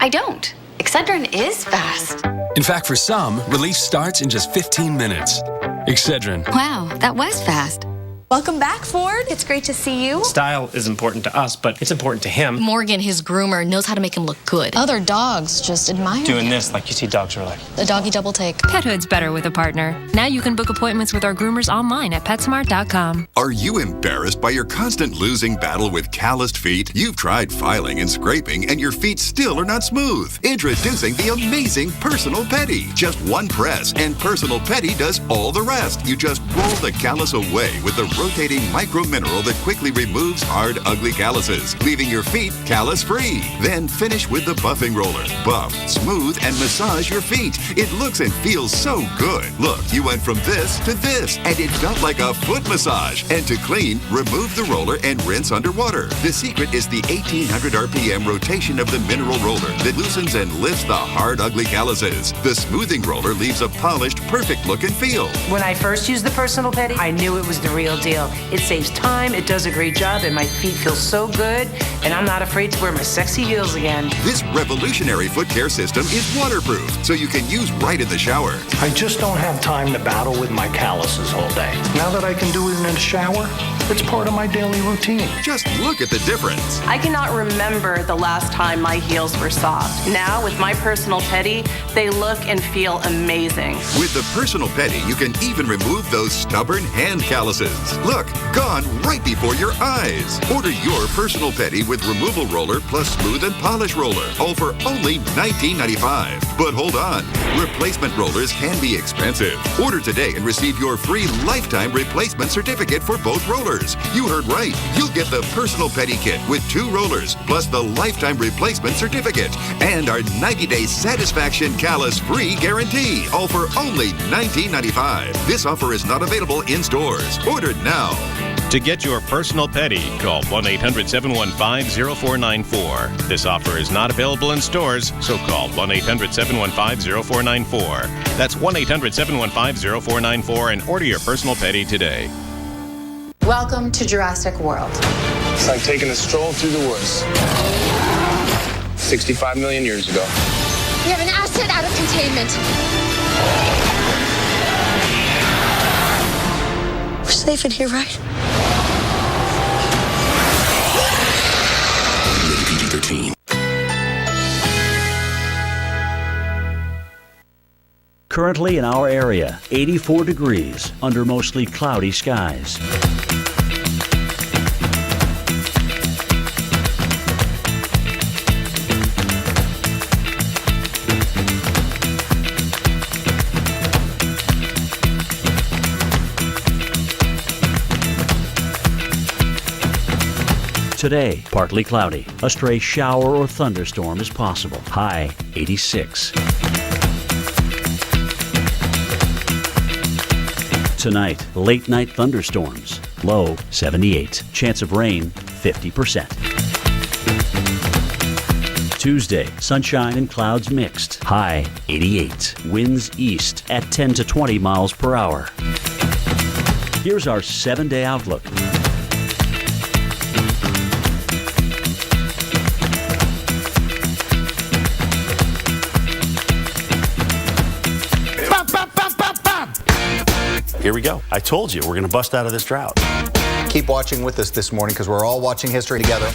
I don't. Excedrin is fast.
In fact, for some, relief starts in just 15 minutes. Excedrin.
Wow, that was fast.
Welcome back, Ford. It's great to see you.
Style is important to us, but it's important to him.
Morgan, his groomer, knows how to make him look good. Other dogs just admire
Doing this like you see dogs are like.
The doggy double take.
Pethood's better with a partner. Now you can book appointments with our groomers online at PetSmart.com.
Are you embarrassed by your constant losing battle with calloused feet? You've tried filing and scraping, and your feet still are not smooth. Introducing the amazing Personal Petty. Just one press, and Personal Petty does all the rest. You just roll the callus away with the rotating micro mineral that quickly removes hard, ugly calluses, leaving your feet callus-free. Then finish with the buffing roller. Buff, smooth, and massage your feet. It looks and feels so good. Look, you went from this to this, and it felt like a foot massage. And to clean, remove the roller and rinse underwater. The secret is the 1800 RPM rotation of the mineral roller that loosens and lifts the hard, ugly calluses. The smoothing roller leaves a polished, perfect look and feel.
When I first used the Personal Petty, I knew it was the real deal. It saves time, it does a great job, and my feet feel so good, and I'm not afraid to wear my sexy heels again.
This revolutionary foot care system is waterproof, so you can use right in the shower.
I just don't have time to battle with my calluses all day. Now that I can do it in the shower, it's part of my daily routine.
Just look at the difference.
I cannot remember the last time my heels were soft. Now, with my Personal Petty, they look and feel amazing.
With the Personal Petty, you can even remove those stubborn hand calluses. Look, gone right before your eyes. Order your Personal Petty with removal roller plus smooth and polish roller, all for only $19.95. But hold on, replacement rollers can be expensive. Order today and receive your free lifetime replacement certificate for both rollers. You heard right. You'll get the Personal Petty kit with 2 rollers, plus the lifetime replacement certificate, and our 90-day satisfaction callus-free guarantee, all for only $19.95. This offer is not available in stores. Order now.
To get your Personal Petty, call 1-800-715-0494. This offer is not available in stores, so call 1-800-715-0494. That's 1-800-715-0494 and order your Personal Petty today.
Welcome to Jurassic World.
It's like taking a stroll through the woods. 65 million years ago.
We have an asset out of containment. We're safe in here, right?
PG-13.
Currently in our area, 84 degrees under mostly cloudy skies. Today, partly cloudy. A stray shower or thunderstorm is possible. High 86. Tonight, late night thunderstorms. Low 78. Chance of rain 50%. Tuesday, sunshine and clouds mixed. High 88. Winds east at 10 to 20 miles per hour. Here's our 7-day outlook.
Here we go. I told you we're going to bust out of this drought.
Keep watching with us this morning because we're all watching history together.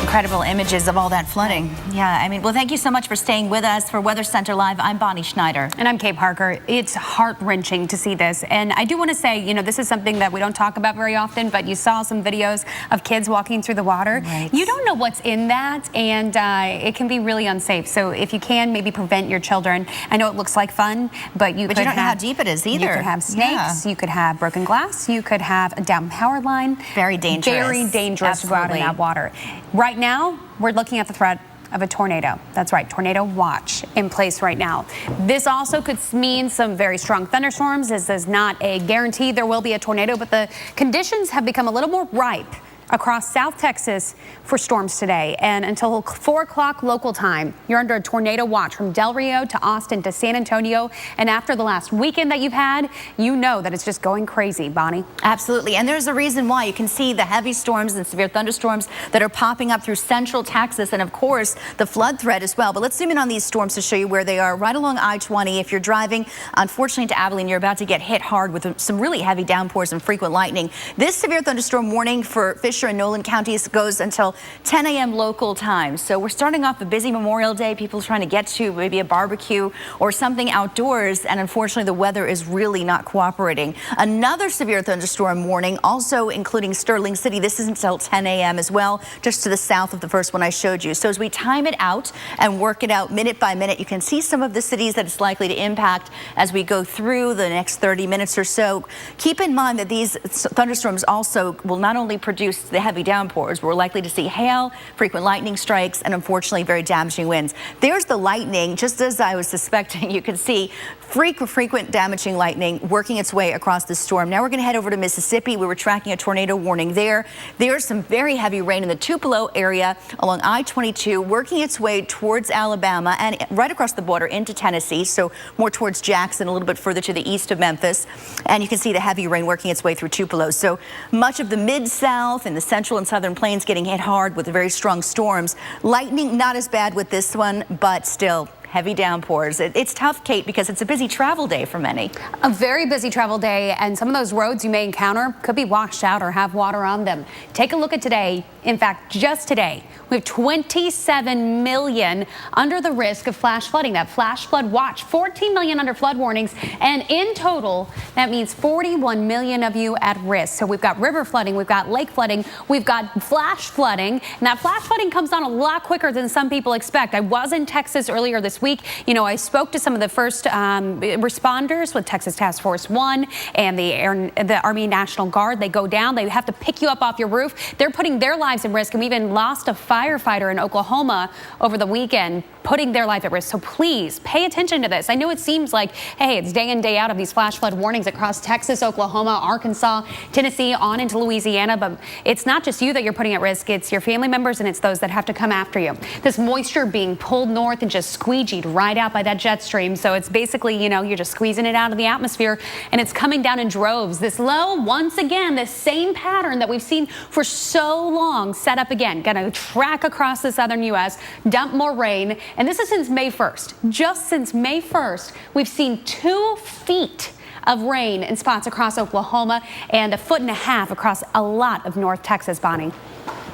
Incredible images of all that flooding. Yeah, I mean, well, thank you so much for staying with us. For Weather Center Live, I'm Bonnie Schneider.
And I'm Kate Parker. It's heart-wrenching to see this. And I do want to say, you know, this is something that we don't talk about very often, but you saw some videos of kids walking through the water.
Right.
You don't know what's in that, and it can be really unsafe. So if you can, maybe prevent your children. I know it looks like fun, but you
don't know how deep it is either.
You could have snakes, you could have broken glass, you could have a down power line.
Very dangerous.
Very dangerous to go out in that water. Right now, we're looking at the threat of a tornado. That's right, tornado watch in place right now. This also could mean some very strong thunderstorms. This is not a guarantee there will be a tornado, but the conditions have become a little more ripe across South Texas for storms today. And until 4 o'clock local time, you're under a tornado watch from Del Rio to Austin to San Antonio. And after the last weekend that you've had, you know that it's just going crazy, Bonnie.
Absolutely. And there's a reason why. You can see the heavy storms and severe thunderstorms that are popping up through central Texas, and of course the flood threat as well. But let's zoom in on these storms to show you where they are. Right along I-20, if you're driving, unfortunately, to Abilene, you're about to get hit hard with some really heavy downpours and frequent lightning. This severe thunderstorm warning for Fisher and Nolan counties goes until 10 a.m. local time. So we're starting off a busy Memorial Day, people trying to get to maybe a barbecue or something outdoors, and unfortunately the weather is really not cooperating. Another severe thunderstorm warning, also including Sterling City. This is until 10 a.m. as well, just to the south of the first one I showed you. So as we time it out and work it out minute by minute, you can see some of the cities that it's likely to impact as we go through the next 30 minutes or so. Keep in mind that these thunderstorms also will not only produce the heavy downpours, we're likely to see hail, frequent lightning strikes, and unfortunately very damaging winds. There's the lightning, just as I was suspecting. You can see frequent damaging lightning working its way across the storm. Now we're going to head over to Mississippi. We were tracking a tornado warning there. There's some very heavy rain in the Tupelo area along I-22, working its way towards Alabama and right across the border into Tennessee, so more towards Jackson, a little bit further to the east of Memphis. And you can see the heavy rain working its way through Tupelo. So much of the mid-south and the central and southern plains getting hit hard with very strong storms. Lightning not as bad with this one, but still heavy downpours. It's tough, Kate, because it's a busy travel day for many.
A very busy travel day, and some of those roads you may encounter could be washed out or have water on them. Take a look at today. In fact, just today, we have 27 million under the risk of flash flooding. That flash flood watch, 14 million under flood warnings, and in total, that means 41 million of you at risk. So we've got river flooding, we've got lake flooding, we've got flash flooding, and that flash flooding comes on a lot quicker than some people expect. I was in Texas earlier this week. You know, I spoke to some of the first responders with Texas Task Force 1 and the Army National Guard. They go down, they have to pick you up off your roof. They're putting their lives at risk, and we even lost a firefighter in Oklahoma over the weekend, putting their life at risk. So please pay attention to this. I know it seems like, hey, it's day in, day out of these flash flood warnings across Texas, Oklahoma, Arkansas, Tennessee, on into Louisiana, but it's not just you that you're putting at risk, it's your family members and it's those that have to come after you. This moisture being pulled north and just squeegeed right out by that jet stream. So it's basically, you know, you're just squeezing it out of the atmosphere and it's coming down in droves. This low, once again, the same pattern that we've seen for so long set up again, going to track across the southern U.S., dump more rain. And this is since May 1st. Just since May 1st, we've seen 2 feet of rain in spots across Oklahoma and 1.5 feet across a lot of North Texas, Bonnie.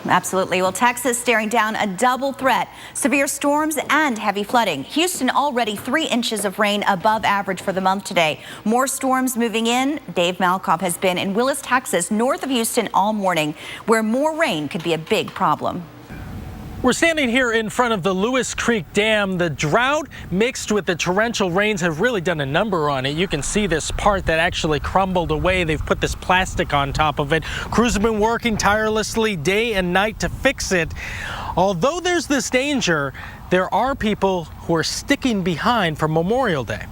Absolutely. Well, Texas staring down a double threat. Severe storms and heavy flooding. Houston already 3 inches of rain above average for the month today. More storms moving in. Dave Malkoff has been in Willis, Texas, north of Houston all morning, where more rain could be a big problem.
We're standing here in front of the Lewis Creek Dam. The drought mixed with the torrential rains have really done a number on it. You can see this part that actually crumbled away. They've put this plastic on top of it. Crews have been working tirelessly day and night to fix it. Although there's this danger, there are people who are sticking behind for Memorial Day.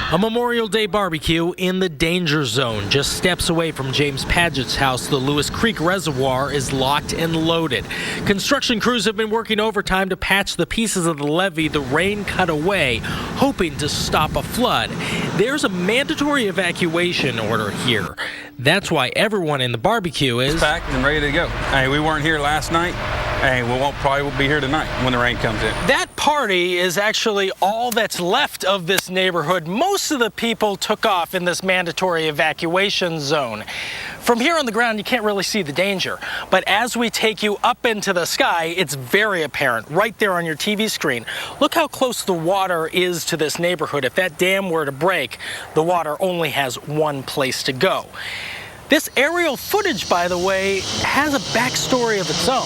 A Memorial Day barbecue in the danger zone, just steps away from James Paget's house. The Lewis Creek Reservoir is locked and loaded. Construction crews have been working overtime to patch the pieces of the levee the rain cut away, hoping to stop a flood. There's a mandatory evacuation order here. That's why everyone in the barbecue is
packed and ready to go. Hey, we weren't here last night. Hey, we probably be here tonight when the rain comes in.
That party is actually all that's left of this neighborhood. Most of the people took off in this mandatory evacuation zone. From here on the ground, you can't really see the danger. But as we take you up into the sky, it's very apparent right there on your TV screen. Look how close the water is to this neighborhood. If that dam were to break, the water only has one place to go. This aerial footage, by the way, has a backstory of its own.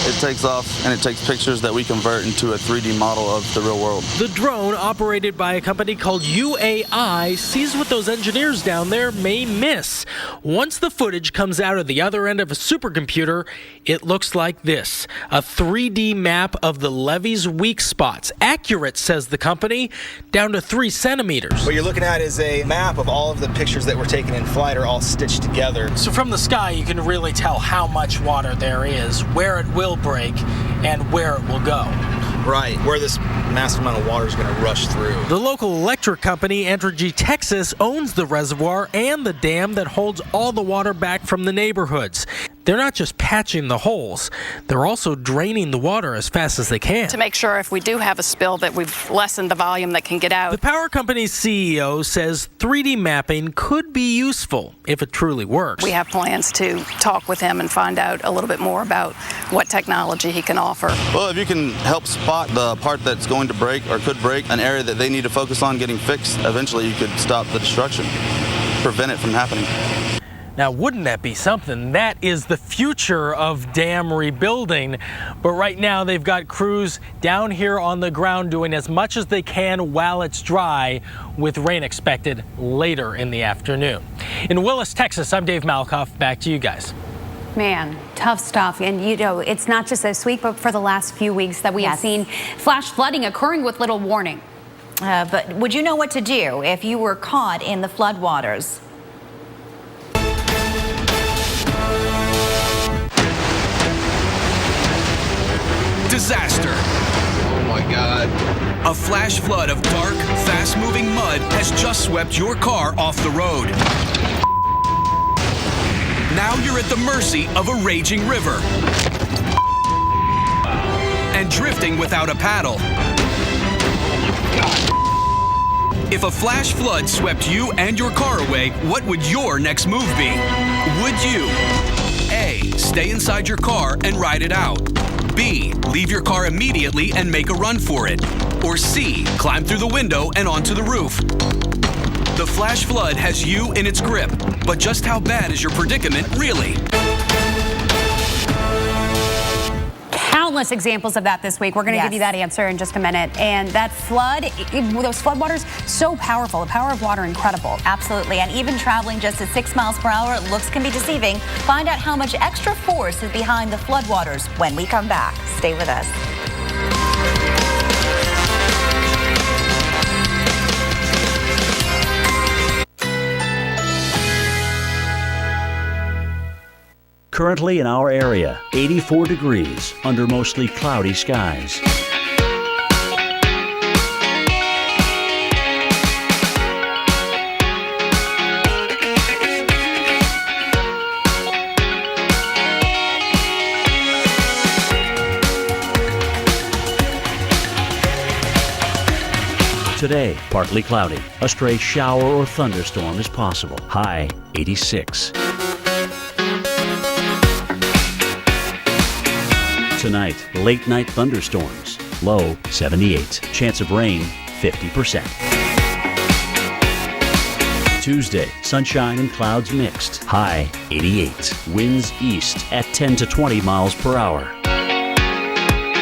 It takes off and it takes pictures that we convert into a 3D model of the real world.
The drone, operated by a company called UAI, sees what those engineers down there may miss. Once the footage comes out of the other end of a supercomputer, it looks like this. A 3D map of the levee's weak spots. Accurate, says the company, down to 3 centimeters.
What you're looking at is a map of all of the pictures that were taken in flight are all stitched together.
So from the sky, you can really tell how much water there is, where it will break, and where it will go.
Right, where this massive amount of water is going to rush through.
The local electric company, Entergy Texas, owns the reservoir and the dam that holds all the water back from the neighborhoods. They're not just patching the holes, they're also draining the water as fast as they can.
To make sure if we do have a spill that we've lessened the volume that can get out.
The power company's CEO says 3D mapping could be useful if it truly works.
We have plans to talk with him and find out a little bit more about what technology he can offer.
Well, if you can help spot the part that's going to break or could break, an area that they need to focus on getting fixed, eventually you could stop the destruction, prevent it from happening.
Now, wouldn't that be something? That is the future of dam rebuilding. But right now, they've got crews down here on the ground doing as much as they can while it's dry, with rain expected later in the afternoon. In Willis, Texas, I'm Dave Malkoff. Back to you guys.
Man, tough stuff. And, you know, it's not just this week, but for the last few weeks that we have seen flash flooding occurring with little warning.
But would you know what to do if you were caught in the floodwaters?
Disaster.
Oh my God.
A flash flood of dark, fast-moving mud has just swept your car off the road. Now you're at the mercy of a raging river. And drifting without a paddle. If a flash flood swept you and your car away, what would your next move be? Would you A, stay inside your car and ride it out? B, leave your car immediately and make a run for it? Or C, climb through the window and onto the roof? The flash flood has you in its grip, but just how bad is your predicament really?
Countless examples of that this week. We're going to give you that answer in just a minute. And that flood, those floodwaters, so powerful. The power of water, incredible.
Absolutely. And even traveling just at 6 miles per hour, looks can be deceiving. Find out how much extra force is behind the floodwaters when we come back. Stay with us.
Currently in our area, 84 degrees under mostly cloudy skies. Today, partly cloudy. A stray shower or thunderstorm is possible. High 86. Tonight, late night thunderstorms. Low 78. Chance of rain 50%. Tuesday, sunshine and clouds mixed. High 88. Winds east at 10 to 20 miles per hour.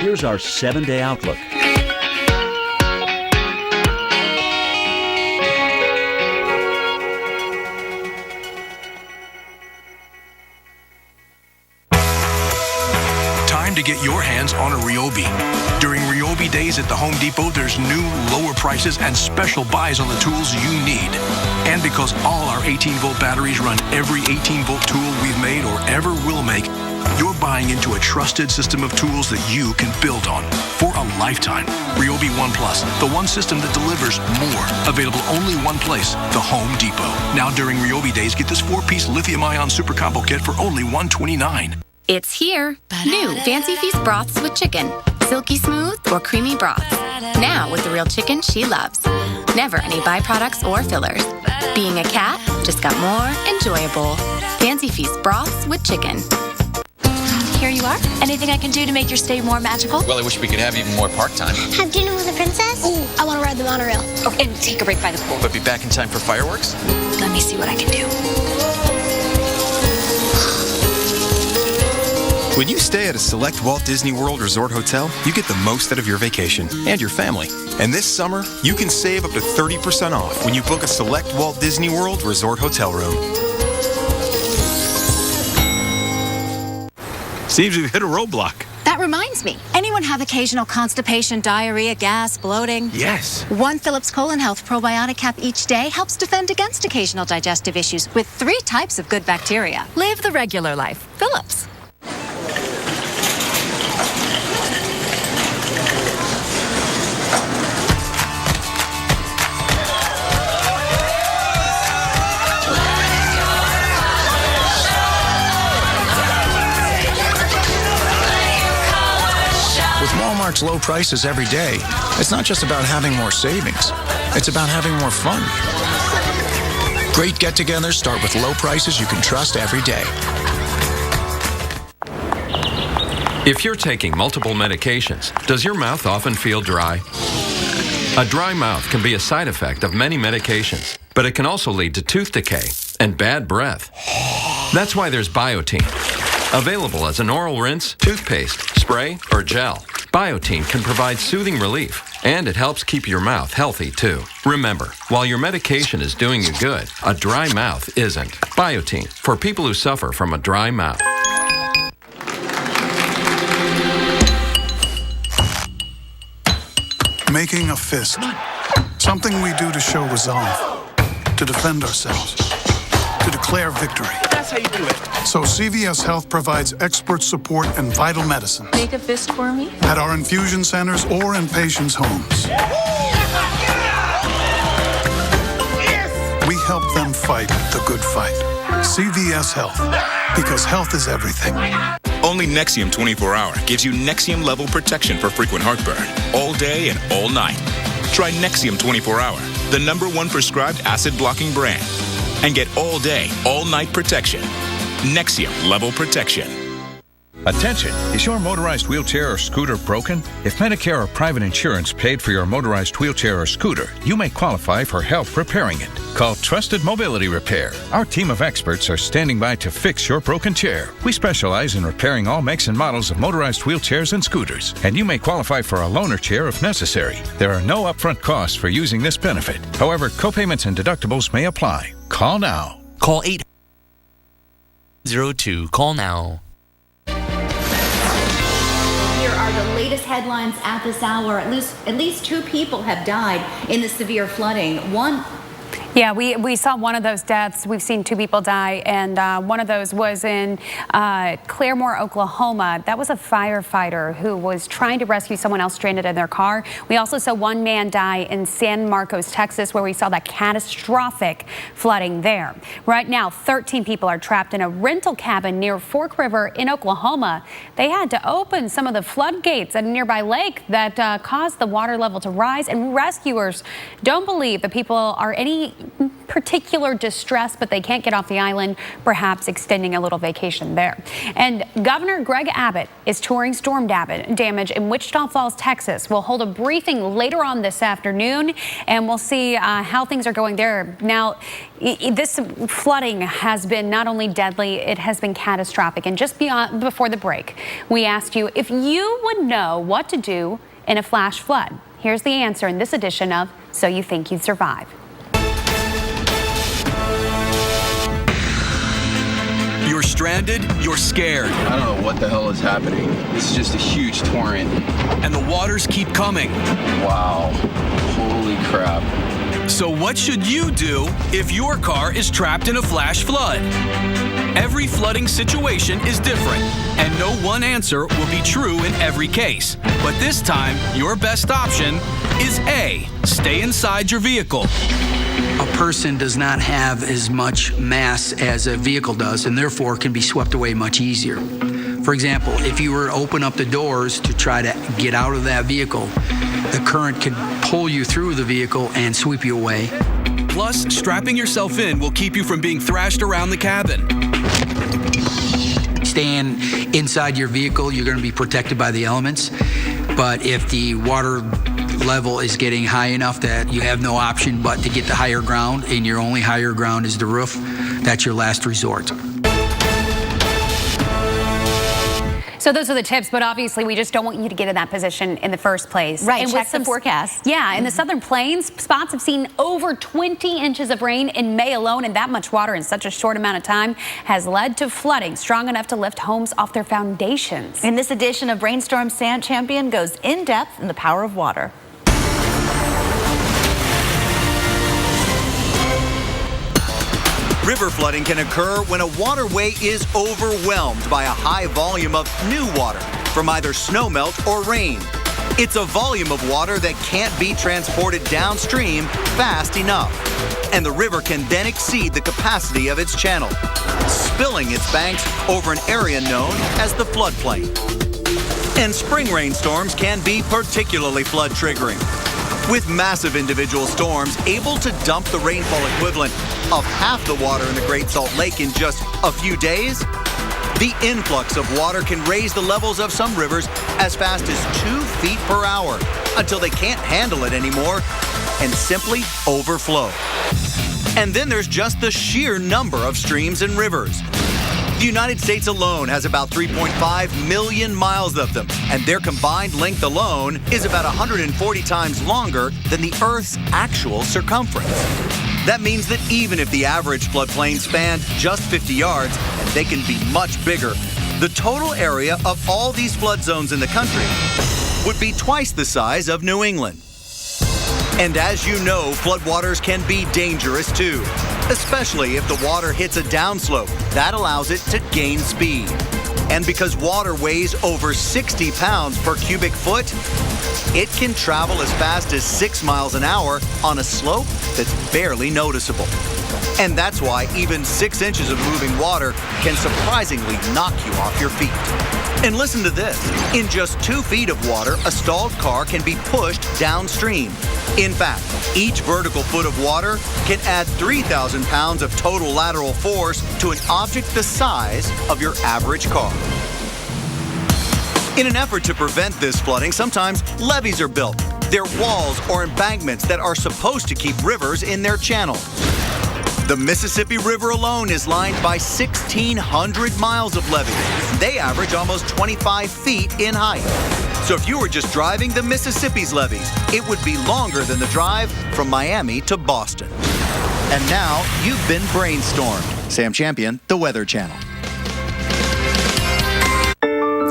Here's our 7-day outlook.
Time to get your hands on a Ryobi. During Ryobi days at the Home Depot, there's new, lower prices and special buys on the tools you need. And because all our 18-volt batteries run every 18-volt tool we've made or ever will make, you're buying into a trusted system of tools that you can build on for a lifetime. Ryobi One Plus, the one system that delivers more. Available only one place, the Home Depot. Now during Ryobi days, get this 4-piece lithium-ion super combo kit for only $129.
It's here. New Fancy Feast broths with chicken. Silky smooth or creamy broths. Now with the real chicken she loves. Never any byproducts or fillers. Being a cat just got more enjoyable. Fancy Feast broths with chicken.
Here you are. Anything I can do to make your stay more magical?
Well, I wish we could have even more park time.
Have dinner with the princess? Ooh, I want to ride the monorail. Oh, and take a break by the pool.
But be back in time for fireworks?
Let me see what I can do.
When you stay at a select Walt Disney World Resort hotel, you get the most out of your vacation and your family. And this summer, you can save up to 30% off when you book a select Walt Disney World Resort hotel room.
Seems we've hit a roadblock.
That reminds me. Anyone have occasional constipation, diarrhea, gas, bloating?
Yes.
One Phillips Colon Health probiotic cap each day helps defend against occasional digestive issues with 3 types of good bacteria.
Live the regular life. Phillips.
With Walmart's low prices every day, it's not just about having more savings. It's about having more fun. Great get-togethers start with low prices you can trust every day.
If you're taking multiple medications, does your mouth often feel dry? A dry mouth can be a side effect of many medications, but it can also lead to tooth decay and bad breath. That's why there's Biotene. Available as an oral rinse, toothpaste, spray, or gel, Biotene can provide soothing relief, and it helps keep your mouth healthy, too. Remember, while your medication is doing you good, a dry mouth isn't. Biotene, for people who suffer from a dry mouth.
Making a fist. Something we do to show resolve, to defend ourselves, to declare victory.
That's how you do it.
So CVS Health provides expert support and vital medicine
Make a fist for me?
at our infusion centers or in patients' homes. We help them fight the good fight. CVS Health, because health is everything.
Only Nexium 24-hour gives you Nexium-level protection for frequent heartburn, all day and all night. Try Nexium 24-hour, the #1 prescribed acid-blocking brand, and get all-day, all-night protection. Nexium-level protection.
Attention! Is your motorized wheelchair or scooter broken? If Medicare or private insurance paid for your motorized wheelchair or scooter, you may qualify for help repairing it. Call Trusted Mobility Repair. Our team of experts are standing by to fix your broken chair. We specialize in repairing all makes and models of motorized wheelchairs and scooters, and you may qualify for a loaner chair if necessary. There are no upfront costs for using this benefit. However, copayments and deductibles may apply. Call now.
Call 802. Call now.
Here are the latest headlines at this hour. At least 2 people have died in the severe flooding.
Yeah, we saw one of those deaths. We've seen 2 people die, and one of those was in Claremore, Oklahoma. That was a firefighter who was trying to rescue someone else stranded in their car. We also saw 1 man die in San Marcos, Texas, where we saw that catastrophic flooding there. Right now, 13 people are trapped in a rental cabin near Fork River in Oklahoma. They had to open some of the floodgates at a nearby lake that caused the water level to rise, and rescuers don't believe the people are particular distress, but they can't get off the island, perhaps extending a little vacation there. And Governor Greg Abbott is touring storm damage in Wichita Falls, Texas. We'll hold a briefing later on this afternoon, and we'll see how things are going there. Now, this flooding has been not only deadly, it has been catastrophic. And just before the break, we asked you if you would know what to do in a flash flood. Here's the answer in this edition of So You Think You'd Survive.
You're stranded, you're scared.
I don't know what the hell is happening. This is just a huge torrent.
And the waters keep coming.
Wow. Holy crap.
So what should you do if your car is trapped in a flash flood? Every flooding situation is different, and no one answer will be true in every case. But this time, your best option is A, stay inside your vehicle.
A person does not have as much mass as a vehicle does, and therefore can be swept away much easier. For example, if you were to open up the doors to try to get out of that vehicle, the current could pull you through the vehicle and sweep you away.
Plus, strapping yourself in will keep you from being thrashed around the cabin.
Staying inside your vehicle, you're going to be protected by the elements. But if the water level is getting high enough that you have no option but to get to higher ground, and your only higher ground is the roof, that's your last resort.
So those are the tips, but obviously we just don't want you to get in that position in the first place.
Right,
and
check the forecast.
Yeah, in the southern plains, spots have seen over 20 inches of rain in May alone, and that much water in such a short amount of time has led to flooding strong enough to lift homes off their foundations.
In this edition of Brainstorm, Sam Champion goes in depth in the power of water.
River flooding can occur when a waterway is overwhelmed by a high volume of new water from either snowmelt or rain. It's a volume of water that can't be transported downstream fast enough, and the river can then exceed the capacity of its channel, spilling its banks over an area known as the floodplain. And spring rainstorms can be particularly flood triggering, with massive individual storms able to dump the rainfall equivalent of half the water in the Great Salt Lake in just a few days. The influx of water can raise the levels of some rivers as fast as 2 feet per hour until they can't handle it anymore and simply overflow. And then there's just the sheer number of streams and rivers. The United States alone has about 3.5 million miles of them, and their combined length alone is about 140 times longer than the Earth's actual circumference. That means that even if the average floodplain spanned just 50 yards, and they can be much bigger, the total area of all these flood zones in the country would be twice the size of New England. And as you know, floodwaters can be dangerous too, especially if the water hits a downslope. That allows it to gain speed. And because water weighs over 60 pounds per cubic foot, it can travel as fast as 6 miles an hour on a slope that's barely noticeable. And that's why even 6 inches of moving water can surprisingly knock you off your feet. And listen to this. In just 2 feet of water, a stalled car can be pushed downstream. In fact, each vertical foot of water can add 3,000 pounds of total lateral force to an object the size of your average car. In an effort to prevent this flooding, sometimes levees are built. They're walls or embankments that are supposed to keep rivers in their channel. The Mississippi River alone is lined by 1,600 miles of levees. They average almost 25 feet in height. So if you were just driving the Mississippi's levees, it would be longer than the drive from Miami to Boston. And now you've been brainstormed. Sam Champion, The Weather Channel.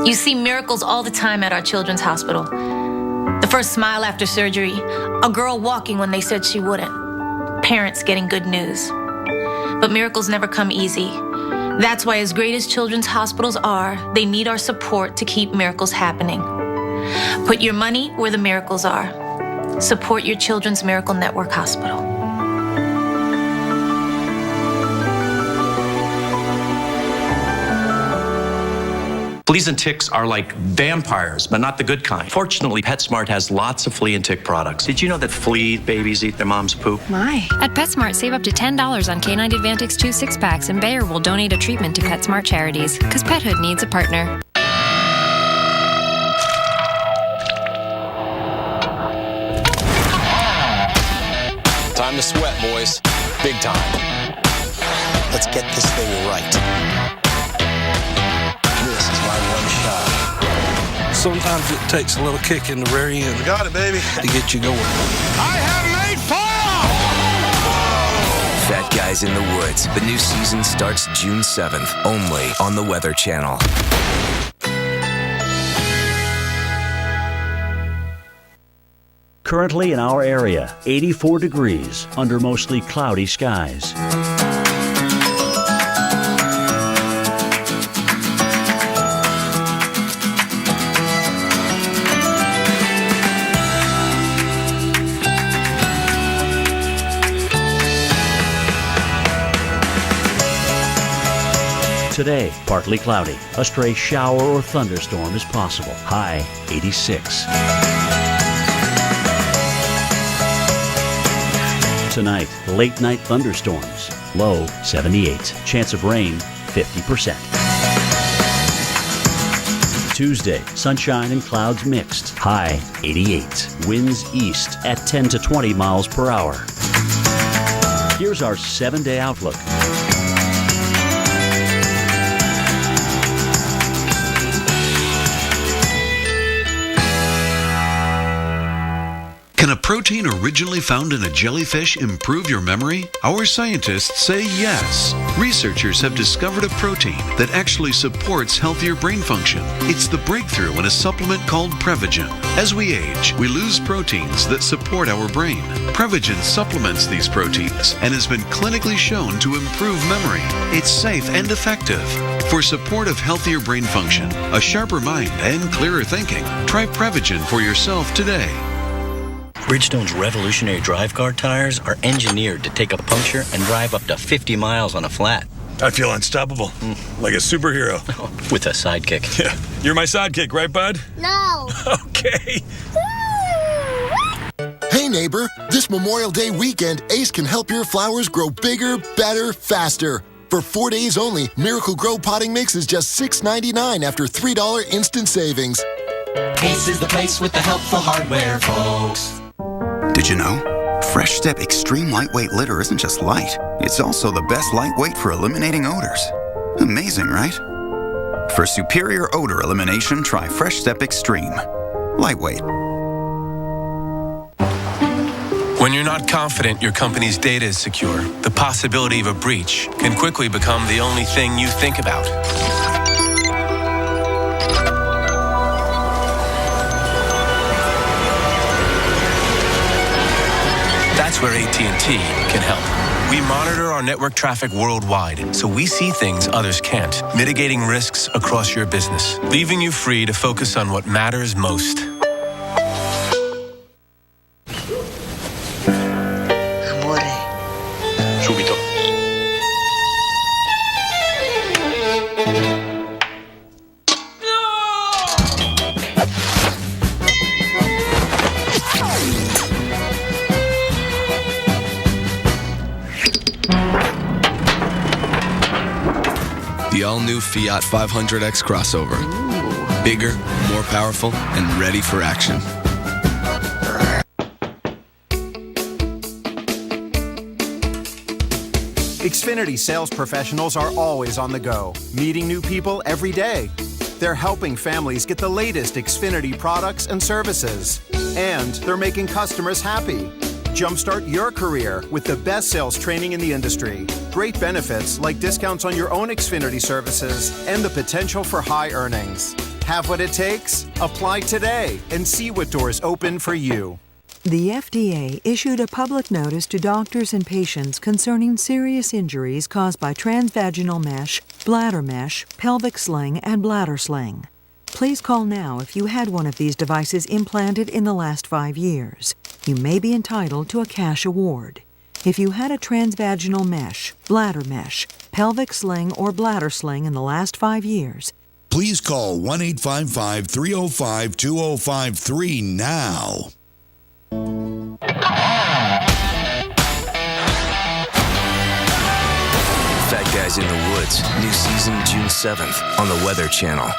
You see miracles all the time at our children's hospital. The first smile after surgery, a girl walking when they said she wouldn't, parents getting good news. But miracles never come easy. That's why, as great as children's hospitals are, they need our support to keep miracles happening. Put your money where the miracles are. Support your Children's Miracle Network Hospital.
Fleas and ticks are like vampires, but not the good kind. Fortunately, PetSmart has lots of flea and tick products. Did you know that flea babies eat their mom's poop?
My. At PetSmart, save up to $10 on Canine Advantix 2 6-packs, and Bayer will donate a treatment to PetSmart charities, because pethood needs a partner.
Time to sweat, boys. Big time.
Let's get this thing right. This is my one shot.
Sometimes it takes a little kick in the rear end.
Got it, baby.
To get you going.
I have made fire!
Fat Guys in the Woods. The new season starts June 7th, only on the Weather Channel.
Currently in our area, 84 degrees under mostly cloudy skies. Today, partly cloudy. A stray shower or thunderstorm is possible. High 86. Tonight, late night thunderstorms. Low 78. Chance of rain 50%. Tuesday, sunshine and clouds mixed. High 88. Winds east at 10 to 20 miles per hour. Here's our 7-day outlook.
Can a protein originally found in a jellyfish improve your memory? Our scientists say yes. Researchers have discovered a protein that actually supports healthier brain function. It's the breakthrough in a supplement called Prevagen. As we age, we lose proteins that support our brain. Prevagen supplements these proteins and has been clinically shown to improve memory. It's safe and effective. For support of healthier brain function, a sharper mind, and clearer thinking, try Prevagen for yourself today.
Bridgestone's revolutionary drive car tires are engineered to take a puncture and drive up to 50 miles on a flat.
I feel unstoppable, like a superhero.
With a sidekick.
Yeah, you're my sidekick, right, bud?
No.
Okay.
Hey neighbor, this Memorial Day weekend, Ace can help your flowers grow bigger, better, faster. For 4 days only, Miracle Grow potting mix is just $6.99 after $3 instant savings.
Ace is the place with the helpful hardware, folks.
Did you know? Fresh Step Extreme Lightweight Litter isn't just light, it's also the best lightweight for eliminating odors. Amazing, right? For superior odor elimination, try Fresh Step Extreme. Lightweight.
When you're not confident your company's data is secure, the possibility of a breach can quickly become the only thing you think about. That's where AT&T can help. We monitor our network traffic worldwide, so we see things others can't, mitigating risks across your business, leaving you free to focus on what matters most.
Subito.
The all-new Fiat 500X crossover. Bigger, more powerful, and ready for action.
Xfinity sales professionals are always on the go, meeting new people every day. They're helping families get the latest Xfinity products and services. And they're making customers happy. Jumpstart your career with the best sales training in the industry. Great benefits like discounts on your own Xfinity services and the potential for high earnings. Have what it takes? Apply today and see what doors open for you.
The FDA issued a public notice to doctors and patients concerning serious injuries caused by transvaginal mesh, bladder mesh, pelvic sling, and bladder sling. Please call now if you had one of these devices implanted in the last 5 years. You may be entitled to a cash award. If you had a transvaginal mesh, bladder mesh, pelvic sling, or bladder sling in the last 5 years,
Please call 1-855-305-2053 now.
Fat Guys in the Woods. New season June 7th on the Weather Channel.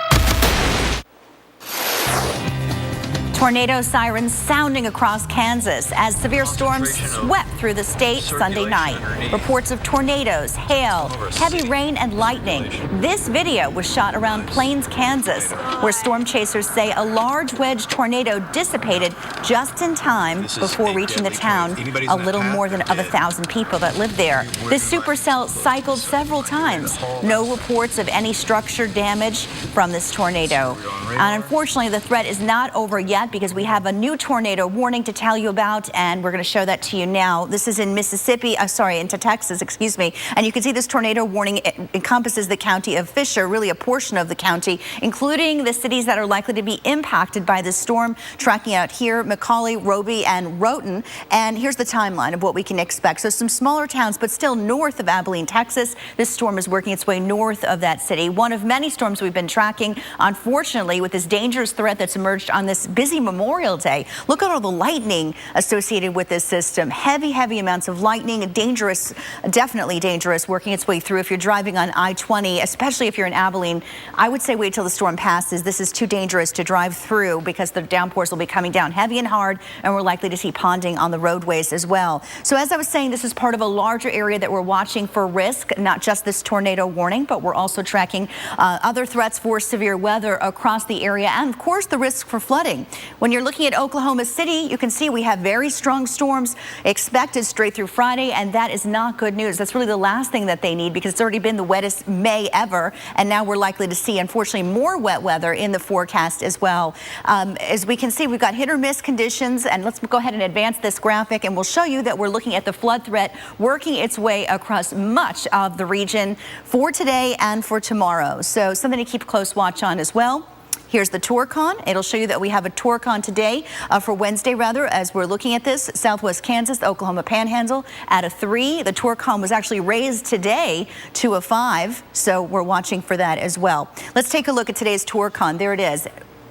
Tornado sirens sounding across Kansas as severe storms swept through the state Sunday night. Reports of tornadoes, hail, heavy rain, and lightning. This video was shot around Plains, Kansas, where storm chasers say a large wedge tornado dissipated just in time before reaching the town. A little more than 1,000 people that live there. This supercell cycled several times. No reports of any structure damage from this tornado. And unfortunately, the threat is not over yet, because we have a new tornado warning to tell you about, and we're going to show that to you now. This is in Mississippi, into Texas, excuse me. And you can see this tornado warning encompasses the county of Fisher, really a portion of the county, including the cities that are likely to be impacted by this storm. Tracking out here, McCauley, Roby, and Roten. And here's the timeline of what we can expect. So some smaller towns, but still north of Abilene, Texas. This storm is working its way north of that city. One of many storms we've been tracking, unfortunately, with this dangerous threat that's emerged on this busy Memorial Day. Look at all the lightning associated with this system. Heavy amounts of lightning. Dangerous, definitely dangerous, working its way through. If you're driving on I-20, especially if you're in Abilene, I would say wait till the storm passes. This is too dangerous to drive through because the downpours will be coming down heavy and hard, and we're likely to see ponding on the roadways as well. So as I was saying, this is part of a larger area that we're watching for risk, not just this tornado warning, but we're also tracking other threats for severe weather across the area, and of course the risk for flooding. When you're looking at Oklahoma City, you can see we have very strong storms expected straight through Friday, and that is not good news. That's really the last thing that they need, because it's already been the wettest May ever, and now we're likely to see, unfortunately, more wet weather in the forecast as well. As we can see, we've got hit or miss conditions, and let's go ahead and advance this graphic, and we'll show you that we're looking at the flood threat working its way across much of the region for today and for tomorrow. So something to keep close watch on as well. Here's the Torcon. It'll show you that we have a Torcon today, for Wednesday rather, as we're looking at this. Southwest Kansas, Oklahoma Panhandle at a 3. The Torcon was actually raised today to a 5, so we're watching for that as well. Let's take a look at today's Torcon. There it is,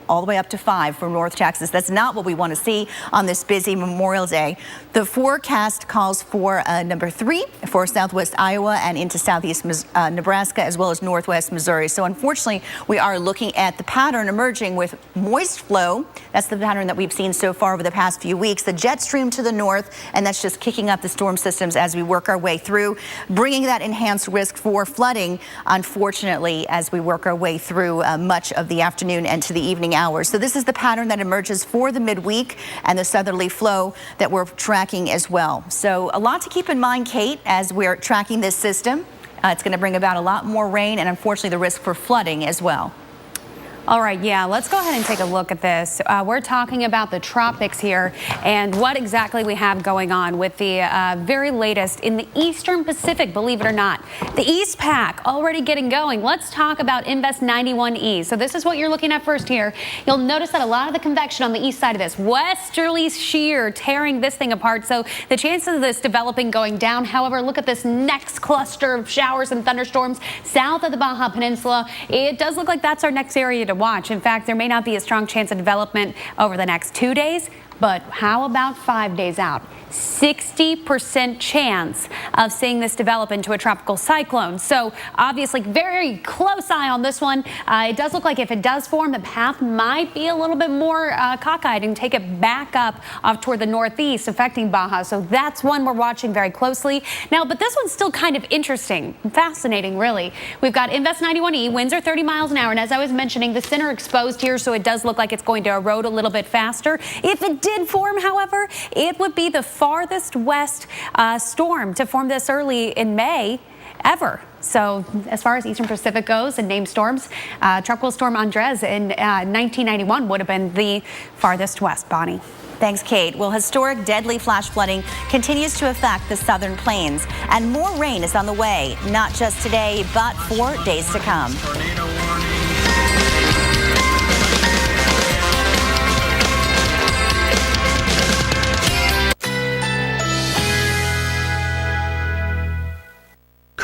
all the way up to 5 for North Texas. That's not what we want to see on this busy Memorial Day. The forecast calls for number 3 for southwest Iowa and into southeast Nebraska, as well as northwest Missouri. So unfortunately, we are looking at the pattern emerging with moist flow. That's the pattern that we've seen so far over the past few weeks. The jet stream to the north, and that's just kicking up the storm systems as we work our way through, bringing that enhanced risk for flooding, unfortunately, as we work our way through much of the afternoon and to the evening hours. So this is the pattern that emerges for the midweek and the southerly flow that we're tracking as well. So a lot to keep in mind, Kate, as we're tracking this system. It's going to bring about a lot more rain and unfortunately the risk for flooding as well.
All right, yeah, let's go ahead and take a look at this. We're talking about the tropics here and what exactly we have going on with the very latest in the Eastern Pacific, believe it or not. The East Pack already getting going. Let's talk about Invest 91E. So this is what you're looking at first here. You'll notice that a lot of the convection on the east side of this, westerly shear tearing this thing apart. So the chances of this developing going down, however, look at this next cluster of showers and thunderstorms south of the Baja Peninsula. It does look like that's our next area to watch. In fact, there may not be a strong chance of development over the next 2 days, but how about 5 days out? 60% chance of seeing this develop into a tropical cyclone. So obviously very close eye on this one. It does look like if it does form, the path might be a little bit more cockeyed and take it back up off toward the northeast, affecting Baja. So that's one we're watching very closely. Now, but this one's still kind of interesting, fascinating, really. We've got Invest 91E, winds are 30 miles an hour. And as I was mentioning, the center exposed here, so it does look like it's going to erode a little bit faster. If it did form, however, it would be the farthest west storm to form this early in May ever. So as far as Eastern Pacific goes and named storms, Tropical Storm Andres in 1991 would have been the farthest west, Bonnie.
Thanks, Kate. Well, historic deadly flash flooding continues to affect the southern plains, and more rain is on the way, not just today, but for days to come.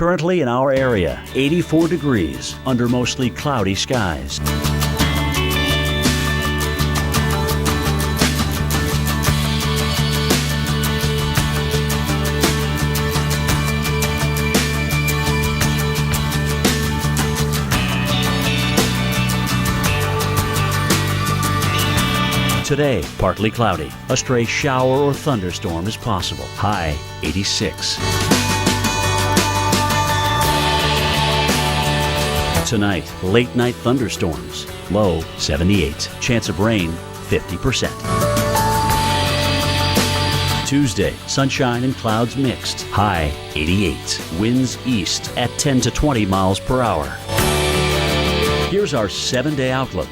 Currently in our area, 84 degrees under mostly cloudy skies. Today, partly cloudy. A stray shower or thunderstorm is possible. High 86. Tonight, late night thunderstorms. Low 78. Chance of rain 50%. Tuesday, sunshine and clouds mixed. High 88. Winds east at 10 to 20 miles per hour. Here's our 7-day outlook.